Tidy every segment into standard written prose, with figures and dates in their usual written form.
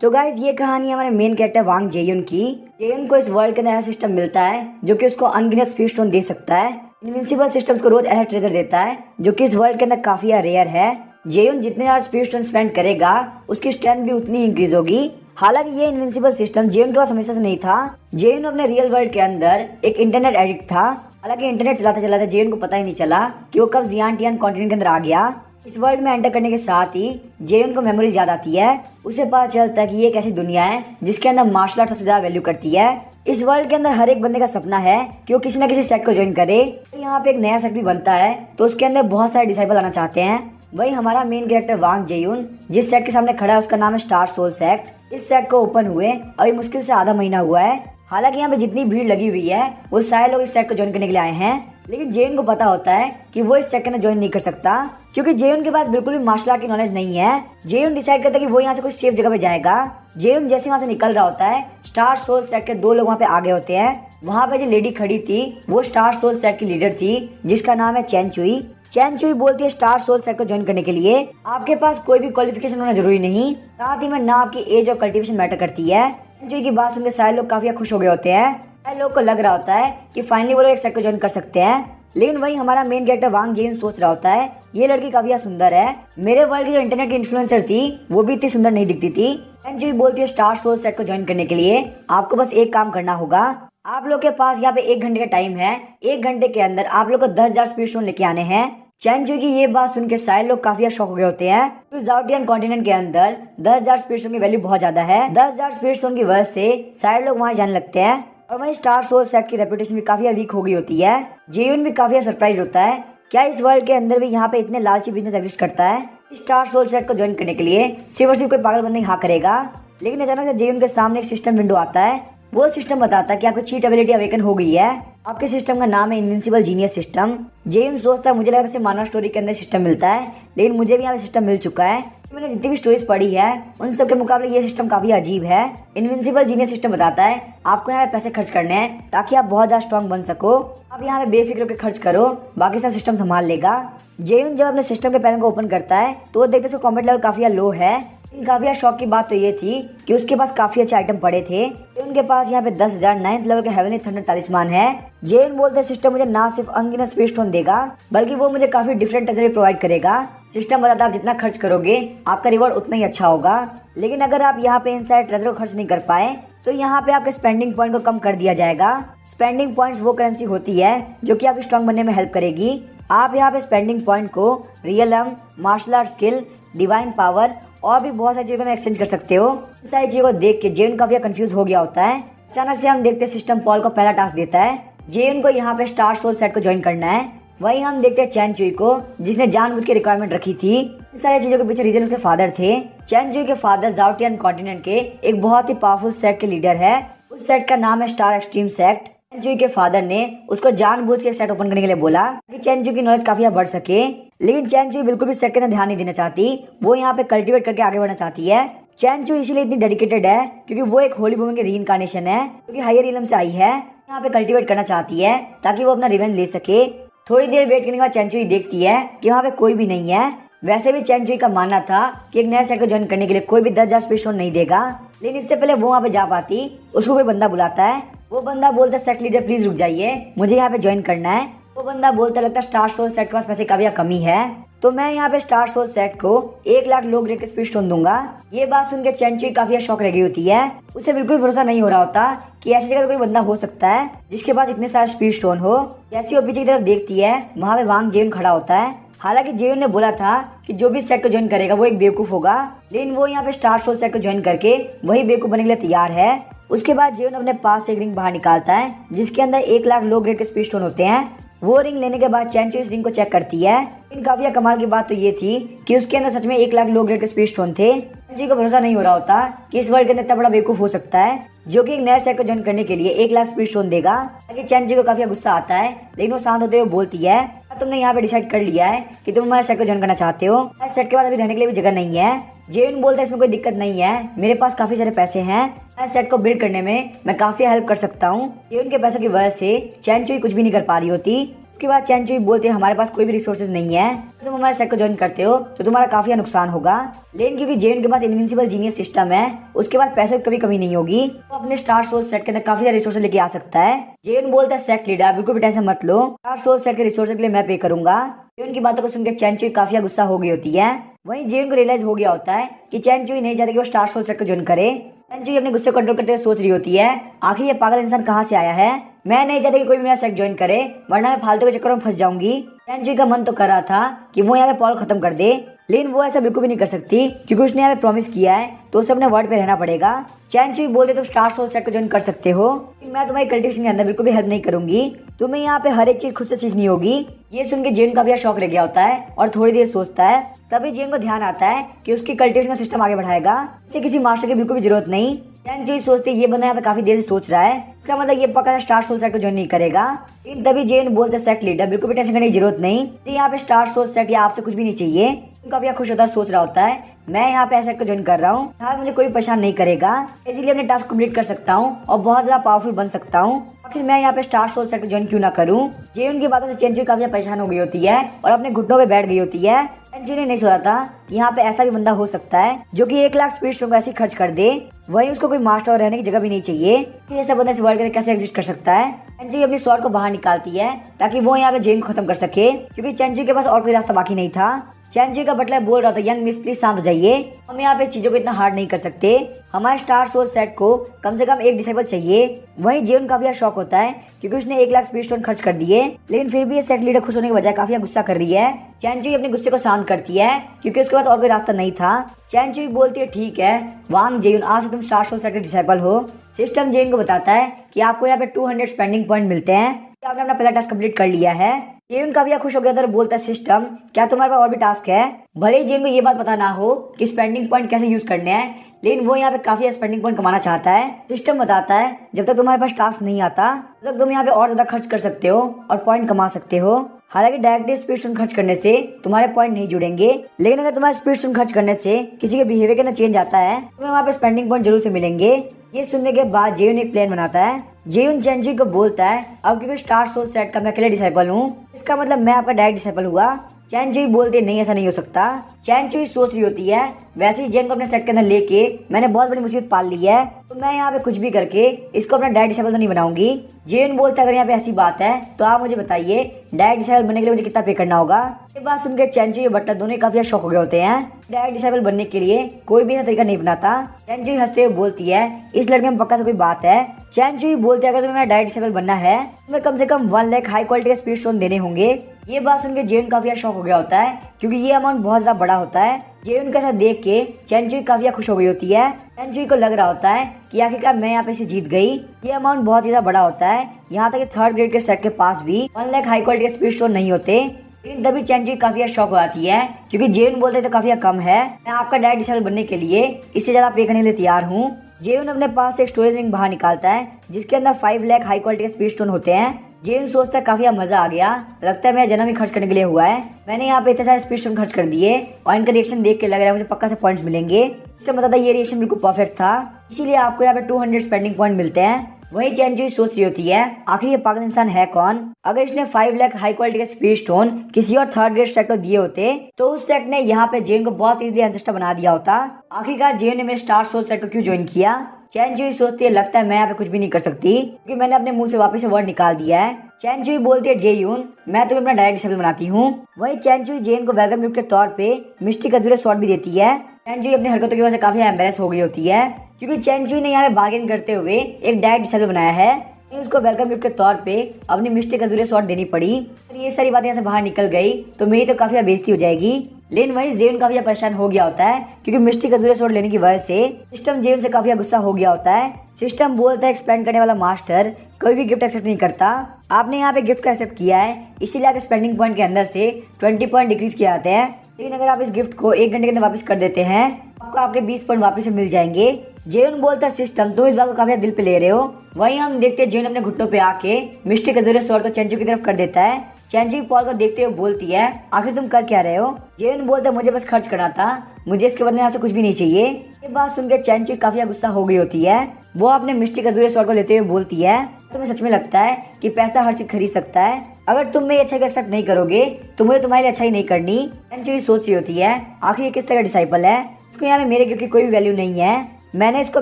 तो गाइज ये कहानी हमारे मेन कैरेक्टर वांग जेयुन की। जेयुन को इस वर्ल्ड के अंदर ऐसा सिस्टम मिलता है जो कि उसको अनगिनत स्पीड स्टोन दे सकता है। इनविंसिबल सिस्टम्स को रोज ऐसा ट्रेजर देता है जो कि इस वर्ल्ड के अंदर काफी रेयर है। जेयुन जितने ज्यादा स्पीड स्टोन स्पेंड करेगा उसकी स्ट्रेंथ भी उतनी इंक्रीज होगी। हालांकि ये इनविंसिबल सिस्टम जेयुन के पास हमेशा से नहीं था। जेयुन अपने रियल वर्ल्ड के अंदर एक इंटरनेट एडिक्ट था। हालांकि इंटरनेट चलाते चलाते जेयुन को पता ही नहीं चला कि वो कब जियांटियान कॉन्टिनेंट के अंदर आ गया। इस वर्ल्ड में एंटर करने के साथ ही जेयुन को मेमोरीज याद आती है। उसे पता चलता है कि ये एक ऐसी दुनिया है जिसके अंदर मार्शल आर्ट सबसे ज्यादा वैल्यू करती है। इस वर्ल्ड के अंदर हर एक बंदे का सपना है कि वो किसी न किसी सेट को ज्वाइन करे। तो यहाँ पे एक नया सेट भी बनता है तो उसके अंदर बहुत सारे डिसाइबल आना चाहते हैं। वही हमारा मेन कैरेक्टर वांग जेयुन जिस सेट के सामने खड़ा है उसका नाम है स्टार सोल सेट। इस सेट को ओपन हुए अभी मुश्किल से आधा महीना हुआ है। हालांकि यहाँ पे जितनी भीड़ लगी हुई है वो सारे लोग इस सेट को ज्वाइन करने के लिए आए हैं। लेकिन जेयुन को पता होता है कि वो इस सेट के अंदर ज्वाइन नहीं कर सकता क्योंकि जेयुन के पास बिल्कुल भी मार्शल आर्ट की नॉलेज नहीं है। जेयुन डिसाइड करता है कि वो यहाँ से कोई सेफ जगह पे जाएगा। जेयुन जैसे वहाँ से निकल रहा होता है स्टार सोल सेट के 2 लोग वहाँ पे आगे होते हैं। वहाँ पे जो लेडी खड़ी थी वो स्टार सोल सेट की लीडर थी जिसका नाम है चैन चुई। चैन चुई बोलती है स्टार सोल सेट को ज्वाइन करने के लिए आपके पास कोई भी क्वालिफिकेशन होना जरूरी नहीं, साथ ही में ना आपकी एज और कल्टिवेशन मैटर करती है। चैन चुई की बात सुनकर सारे लोग काफी खुश हो गए होते हैं। सारे लोग को लग रहा होता है कि फाइनली वो लोग एक सेट को ज्वाइन कर सकते हैं। लेकिन वही हमारा मेन कैरेक्टर वांग जेयुन सोच रहा होता है ये लड़की काफी सुंदर है। मेरे वर्ल्ड की जो इंटरनेट की इन्फ्लुएंसर थी वो भी इतनी सुंदर नहीं दिखती थी। चैन चुई बोलती है स्टार सोल सेट को ज्वाइन करने के लिए आपको बस एक काम करना होगा। आप लोग के पास यहाँ पे 1 घंटे का टाइम है। 1 घंटे के अंदर आप लोग को 10,000 स्पीड स्टोन लेके आने हैं। चैन चुई की ये बात सुन के सारे लोग काफी शॉक हो गए होते हैं। तो जाओटियन कॉन्टिनेंट के अंदर 10,000 स्पीड स्टोन की वैल्यू बहुत ज्यादा है। 10,000 स्पीड स्टोन की वजह से सारे लोग वहाँ जाने लगते हैं और वहीं स्टार सोल सेट की रेपुटेशन भी काफी वीक हो गई होती है। जेयुन भी काफी सरप्राइज होता है क्या इस वर्ल्ड के अंदर भी यहाँ पे इतने लालची बिजनेस एग्जिस्ट करता है। स्टार सोल सेट को ज्वाइन करने के लिए सिर्फ और सिर्फ कोई पागल बंदे हाँ करेगा। लेकिन अचानक से जेयुन के सामने एक सिस्टम विंडो आता है। वो सिस्टम बताता है कि आपकी चीट एबिलिटी अवेकन हो गई है। आपके सिस्टम का नाम है इनविंसिबल जीनियस सिस्टम। जेयुन सोचता है मुझे लगा वैसे मानव स्टोरी के अंदर सिस्टम मिलता है लेकिन मुझे भी यहाँ पे सिस्टम मिल चुका है। मैंने जितनी भी स्टोरीज पढ़ी है उन सब के मुकाबले ये सिस्टम काफी अजीब है। इनविंसिबल जीनियस सिस्टम बताता है आपको यहाँ पे पैसे खर्च करने हैं ताकि आप बहुत ज्यादा स्ट्रॉन्ग बन सको। आप यहाँ पे बेफिक्र होकर खर्च करो बाकी सब सिस्टम संभाल लेगा। जेयुन जब अपने सिस्टम के पैनल को ओपन करता है तो वो देखते कॉम्बैट लेवल काफी लो है। काफी शौक की बात तो ये थी कि उसके पास काफी अच्छे आइटम पड़े थे। उनके पास यहाँ पे 10,000 9th लेवल के हेवनली थंडर तालिस्मान है। जेयुन बोलते हैं सिस्टम मुझे ना सिर्फ अनगिनत स्पीड स्टोन देगा बल्कि वो मुझे काफी डिफरेंट ट्रेजर प्रोवाइड करेगा। सिस्टम बताता है आप जितना खर्च करोगे आपका रिवॉर्ड उतना ही अच्छा होगा। लेकिन अगर आप यहाँ पे इन सारे ट्रेजर को खर्च नहीं कर पाए तो यहाँ पे आपके स्पेंडिंग पॉइंट को कम कर दिया जाएगा। स्पेंडिंग पॉइंट्स वो करेंसी होती है जो कि आपकी स्ट्रॉन्ग बनने में हेल्प करेगी। आप यहाँ पे स्पेंडिंग पॉइंट को realm, martial art skill, divine power और भी बहुत सारी चीजों में एक्सचेंज कर सकते हो। इन सारी चीजों को देख के जेयुन काफी कंफ्यूज हो गया होता है। अचानक से हम देखते हैं सिस्टम पॉल को पहला टास्क देता है। जेयुन को यहाँ पे स्टार सोल सेट को ज्वाइन करना है। वही हम देखते हैं चैन चुई को जिसने जानबूझ के रिक्वायरमेंट रखी थी। इन सारी चीजों के पीछे रीजन उसके फादर थे। चैन चुई के फादर जाओटियन कॉन्टिनेंट के एक बहुत ही पावरफुल सेट के लीडर है। उस सेट का नाम है स्टार एक्सट्रीम सेट। चैन चुई के फादर ने उसको जानबूझ के सेट ओपन करने के लिए बोला कि चैन चुई की नॉलेज काफी बढ़ सके। लेकिन चैन चुई बिल्कुल भी सेट के अंदर ध्यान नहीं देना चाहती। वो यहाँ पे कल्टीवेट करके आगे बढ़ना चाहती है। चैन चुई इसीलिए इतनी डेडिकेटेड है क्योंकि वो एक होली वुमन की रीइंकार्नेशन है क्योंकि हायर इलम से आई है। यहाँ पे कल्टीवेट करना चाहती है ताकि वो अपना रिवेंज ले सके। थोड़ी देर वेट करने के बाद चैन चुई देखती है कि वहाँ पे कोई भी नहीं है। वैसे भी चैन चुई का मानना था कि एक नया सेट को ज्वाइन करने के लिए कोई भी 10,000 स्पीड स्टोन नहीं देगा। लेकिन इससे पहले वो वहाँ पे जा पाती उसको कोई बंदा बुलाता है। वो बंदा बोलता है सेट लीडर प्लीज रुक जाइए मुझे यहाँ पे ज्वाइन करना है। वो बंदा बोलता लगता है स्टार सोल सेट के पास पैसे का कमी है तो मैं यहाँ पे स्टार सोल सेट को 1 लाख लो ग्रेड के स्पीड स्टोन दूंगा। ये बात सुन के चैन चुई काफी शौक रह गई होती है। उसे बिल्कुल भरोसा नहीं हो रहा होता कि ऐसी जगह कोई बंदा हो सकता है जिसके पास इतने सारे स्पीड स्टोन हो। जैसे वो पीछे की तरफ देखती है वहाँ पे वांग जेयुन खड़ा होता है। हालांकि जेयुन ने बोला था कि जो भी सेट को ज्वाइन करेगा वो एक बेवकूफ होगा लेकिन वो यहाँ पे स्टार सोल सेट को ज्वाइन करके वही बेवकूफ बनने के लिए तैयार है। उसके बाद जेयुन अपने पास से एक रिंग बाहर निकालता है जिसके अंदर 1 लाख लो ग्रेड के स्पीड स्टोन होते हैं। वो रिंग लेने के बाद चैन चुई इस रिंग को चेक करती है। इन काफी कमाल की बात तो ये थी कि उसके अंदर सच में 1 लाख लो ग्रेड के स्पीड स्टोन थे। चैन चुई को भरोसा नहीं हो रहा होता कि इस वर्ल्ड के अंदर इतना बड़ा बेवकूफ हो सकता है जो कि एक नया सेट को ज्वाइन करने के लिए 1 लाख स्पीड स्टोन देगा। ताकि चैन चुई को काफी गुस्सा आता है लेकिन वो शांत होते हुए बोलती है तुमने यहाँ पे डिसाइड कर लिया है कि तुम हमारे सेट को ज्वाइन करना चाहते हो। इस सेट के बाद अभी रहने के लिए भी जगह नहीं है। जेयुन बोलता है इसमें कोई दिक्कत नहीं है मेरे पास काफी सारे पैसे हैं। इस सेट को बिल्ड करने में मैं काफी हेल्प कर सकता हूँ। जेयुन के पैसों की वजह से चैन चुई कुछ भी नहीं कर पा रही होती। उसके बाद चैन चुई बोलते हैं हमारे पास कोई भी रिसोर्सेज नहीं है, तुम हमारे सेट को ज्वाइन करते हो तो तुम्हारा काफी नुकसान होगा। लेकिन क्योंकि जेन के पास इनविंसिबल जीनियस सिस्टम है, उसके पास पैसों की कभी कमी नहीं होगी, वो अपने स्टार सोल सेट के अंदर काफी सारे रिसोर्सेज लेके आ सकता है। जेन बोलता है सेट लीडर बिल्कुल भी टेंशन मत लो, स्टार सोल सेट के रिसोर्सेज के लिए मैं पे करूंगा। जेन की बातों को सुनकर चैन चुई काफी गुस्सा हो गई होती है। वहीं जेन को रियलाइज हो गया होता है कि चैन चुई नहीं चाहती कि वो स्टार सोल सेट को ज्वाइन करे। चैन चुई अपने गुस्से को कंट्रोल करते हुए सोच रही होती है आखिर ये पागल इंसान कहाँ से आया है, मैं नहीं चाहती कि कोई भी मेरा सेट ज्वाइन करे वरना मैं फालतू के चक्करों में फंस जाऊंगी। चैन चुई का मन तो कर रहा था कि वो यहाँ पे पॉल खत्म कर दे, लेकिन वो ऐसा बिल्कुल भी नहीं कर सकती क्योंकि उसने यहाँ पे प्रॉमिस किया है तो उसे अपने वर्ड पे रहना पड़ेगा। चैन चुई बोलते तुम स्टार सोल सेट को ज्वाइन कर सकते हो, मैं तुम्हारी कल्टिवेशन के अंदर बिल्कुल भी हेल्प नहीं करूंगी, तुम्हें यहाँ पे हर एक चीज खुद से सीखनी होगी। ये सुन के जेन का भी शौक लग गया होता है और थोड़ी देर सोचता है। तभी जेन को ध्यान आता है कि उसकी कल्टिवेशन का सिस्टम आगे बढ़ाएगा, उसे किसी मास्टर की बिल्कुल भी जरूरत नहीं। चैन चुई सोचते ये बंदा यहाँ पे काफी देर से सोच रहा है, इसका मतलब ये पक्का स्टार सोल सेट को ज्वाइन नहीं करेगा। लेकिन तभी जेन बोलते सेट लीडर बिल्कुल भी टेंशन करने की जरूरत नहीं, यहाँ पे स्टार सोल सेट या आपसे कुछ भी नहीं चाहिए। काफी खुश होता है, सोच रहा होता है मैं यहाँ पे एसेट को ज्वाइन कर रहा हूँ, यहाँ मुझे कोई परेशान नहीं करेगा, इसीलिए अपने टास्क कंप्लीट कर सकता हूँ और बहुत ज्यादा पावरफुल बन सकता हूँ, आखिर मैं यहाँ पे स्टार सोल सेट को ज्वाइन क्यों ना करूँ। जे उनकी बातों से चैन चुई काफी परेशान हो गई होती है और अपने घुटनों पे बैठ गई होती है। चैन चुई ने नहीं सोचा था कि यहाँ पे ऐसा भी बंदा हो सकता है जो कि 1 लाख स्पीड स्टोन को ऐसे खर्च कर दे, वहीं उसको कोई मास्टर और रहने की जगह भी नहीं चाहिए, फिर ऐसा बंदा इस वर्ल्ड के कैसे एग्जिस्ट कर सकता है। चैन चुई अपनी स्वॉर्ड को बाहर निकालती है ताकि वो यहाँ पे जेन को खत्म कर सके, क्योंकि चैन चुई के पास और कोई रास्ता बाकी नहीं था। चैन चुई का बटलर बोल रहा था यंग मिस प्लीज शांत हो जाइए, हम यहाँ पे चीजों को इतना हार्ड नहीं कर सकते, हमारे स्टार सोल सेट को कम से कम एक डिसेबल चाहिए। वहीं जेन काफी शौक होता है क्योंकि उसने 1 लाख स्पीड स्टोन खर्च कर दिए, लेकिन फिर भी ये सेट लीडर खुश होने के बजाय काफी गुस्सा कर रही है। चैन चुई अपने गुस्से को शांत करती है क्योंकि उसके पास और कोई रास्ता नहीं था। चैन चुई बोलती है ठीक है वांग जेयुन, आज से तुम स्टार सोल सेट के डिसेबल हो। सिस्टम जेन को बताता है कि आपको यहाँ पे 200 स्पेंडिंग पॉइंट मिलते हैं, आपने अपना पहला टास्क कंप्लीट कर लिया है। जेन का भी खुश हो गया था, बोलता है सिस्टम क्या तुम्हारे पास और भी टास्क है। भले ही जेन को ये बात पता ना हो कि स्पेंडिंग पॉइंट कैसे यूज करने हैं, लेकिन वो यहाँ पे काफी स्पेंडिंग पॉइंट कमाना चाहता है। सिस्टम बताता है जब तक तुम्हारे पास टास्क नहीं आता तब तक तुम यहाँ पे और ज्यादा खर्च कर सकते हो और पॉइंट कमा सकते हो। हालांकि डायरेक्टली स्पीड स्टोन खर्च करने से तुम्हारे पॉइंट नहीं जुड़ेंगे, लेकिन अगर तुम्हारे स्पीड स्टोन खर्च करने से किसी के बिहेवियर के अंदर चेंज आता है तुम्हें वहाँ पे स्पेंडिंग पॉइंट जरूर से मिलेंगे। ये सुनने के बाद जेयुन एक प्लान बनाता है। जेयुन चैन चुई को बोलता है अब क्योंकि स्टार सोल सेट का मैं अकेले डिसाइपल हूँ, इसका मतलब मैं आपका डायरेक्ट डिसाइपल हुआ। चैन चुई बोलते नहीं ऐसा नहीं हो सकता। चैन चुई सोच रही होती है वैसे ही जेन को अपने सेट के अंदर लेके मैंने बहुत बड़ी मुसीबत पाल ली है, तो मैं यहाँ पे कुछ भी करके इसको अपना डायरेक्ट डिसाइपल तो नहीं बनाऊंगी। जेन बोलता है अगर यहाँ पे ऐसी बात है तो आप मुझे बताइए डायरेक्ट डिसाइपल बनने के लिए मुझे कितना पे करना होगा। ये बात सुनकर चैन चुई और बट्टा दोनों काफी शौक हो गए होते हैं। डायरेक्ट डिसाइपल बनने के लिए कोई भी ऐसा तरीका नहीं बनाता। चैन चुई हंसते हुए बोलती है इस लड़के में पक्का से कोई बात है। चैन चुई बोलते अगर तुम्हें डायरेक्ट डिसाइपल बनना है तुम्हें कम से कम 1 लाख हाई क्वालिटी के स्पीड स्टोन देने होंगे। ये बात सुनकर जेन काफी शौक हो गया होता है क्योंकि ये अमाउंट बहुत ज्यादा बड़ा होता है। जेन का साथ देख के चैन चुई काफी खुश हो गई होती है। चैन चुई को लग रहा होता है कि आखिरकार मैं यहाँ पे से जीत गई। ये अमाउंट बहुत ही ज्यादा बड़ा होता है, यहाँ तक कि 3rd ग्रेड के सेट के पास भी 1 लाख हाई क्वालिटी के स्पीड स्टोन नहीं होते। लेकिन तभी चैन चुई काफी शौक हो जाती है क्योंकि जेन बोलते तो काफी कम है, मैं आपका डायरेक्ट डिसाइपल बनने के लिए इससे ज्यादा पे करने के लिए तैयार हूँ। जेन अपने पास से एक स्टोरेज रिंग बाहर निकालता है जिसके अंदर 5 लाख हाई क्वालिटी के स्पीड स्टोन होते हैं। जेन सोचता है काफी मजा आ गया, लगता है मेरा जन्म ही खर्च करने के लिए हुआ है, मैंने यहाँ पे इतने सारे स्पीड स्टोन खर्च कर दिए और इनका रिएक्शन देख के लग रहा है मुझे पक्का से पॉइंट्स मिलेंगे। सिस्टम बताता है ये रिएक्शन बिल्कुल परफेक्ट था, इसीलिए आपको यहाँ पे 200 स्पेंडिंग पॉइंट मिलते हैं। वही चैन चुई सोच रही होती है आखिर ये पागल इंसान है कौन, अगर इसने 5 लाख हाई क्वालिटी के स्पीड स्टोन किसी और 3rd ग्रेड सेट को दिए होते तो उस सेट ने यहाँ पे जेन को बहुत इजीली एंसेस्टर बना दिया होता। आखिरकार जेन ने मेरे स्टार सोल सेट को क्यों ज्वाइन किया। चैन चुई सोचती है लगता है मैं यहाँ पे कुछ भी नहीं कर सकती क्योंकि मैंने अपने मुंह से वापस से वर्ड निकाल दिया है। चैन चुई बोलती है जेयुन मैं तुम्हें अपना डायरेक्ट डिसाइपल बनाती हूँ। वही चैन चुई जेन को वेलकम गिफ्ट के तौर पे मिस्टी खजूरे शॉट भी देती है। चैन चुई अपनी हरकतों की वजह से काफी एम्बेरस हो गई होती है क्योंकि चैन चुई ने यहाँ पे बार्गेन करते हुए एक डायरेक्ट डिसाइपल बनाया है, उसको वेलकम गिफ्ट के तौर पे अपनी मिस्टी खजूरे शॉट देनी पड़ी। ये सारी बातें यहाँ से बाहर निकल गई तो मेरी तो काफी बेइज्जती हो जाएगी। लेकिन वही जेन काफी परेशान हो गया होता है क्योंकि मिस्टी खजूरे शॉट लेने की वजह से सिस्टम जेन से काफी गुस्सा हो गया होता है। सिस्टम बोलता है एक्सपेंड करने वाला मास्टर कोई भी गिफ्ट एक्सेप्ट नहीं करता, आपने यहाँ पे गिफ्ट को एक्सेप्ट किया है इसीलिए आपके स्पेंडिंग पॉइंट के अंदर से 20 पॉइंट डिक्रीज किए जाते हैं, लेकिन अगर आप इस गिफ्ट को 1 घंटे के अंदर वापस कर देते हैं आपको आपके 20 पॉइंट वापस मिल जाएंगे। जेन बोलता है सिस्टम तुम इस बात को काफी दिल पे ले रहे हो। वहीं हम देखते हैं जेन अपने घुटनों पे आके मिस्टी खजूरे शॉट को चैन चुई की तरफ कर देता है। चैन चुई पॉल को देखते हुए बोलती है आखिर तुम कर क्या रहे हो। जेन बोलता है मुझे बस खर्च करना था, मुझे इसके बदले यहाँ से कुछ भी नहीं चाहिए। ये बात सुनकर चैन चुई काफी गुस्सा हो गई होती है, वो अपने मिस्टी खजूरे शॉट को लेते हुए बोलती है तुम्हें सच में लगता है कि पैसा हर चीज खरीद सकता है। अगर तुम मेरी अच्छाई को एक्सेप्ट नहीं करोगे तो मुझे तुम्हारे लिए अच्छाई नहीं करनी। जो ये सोच रही होती है आखिर ये किस तरह का डिसाइपल है, इसको यहाँ पे मेरे गिफ्ट की कोई भी वैल्यू नहीं है। मैंने इसको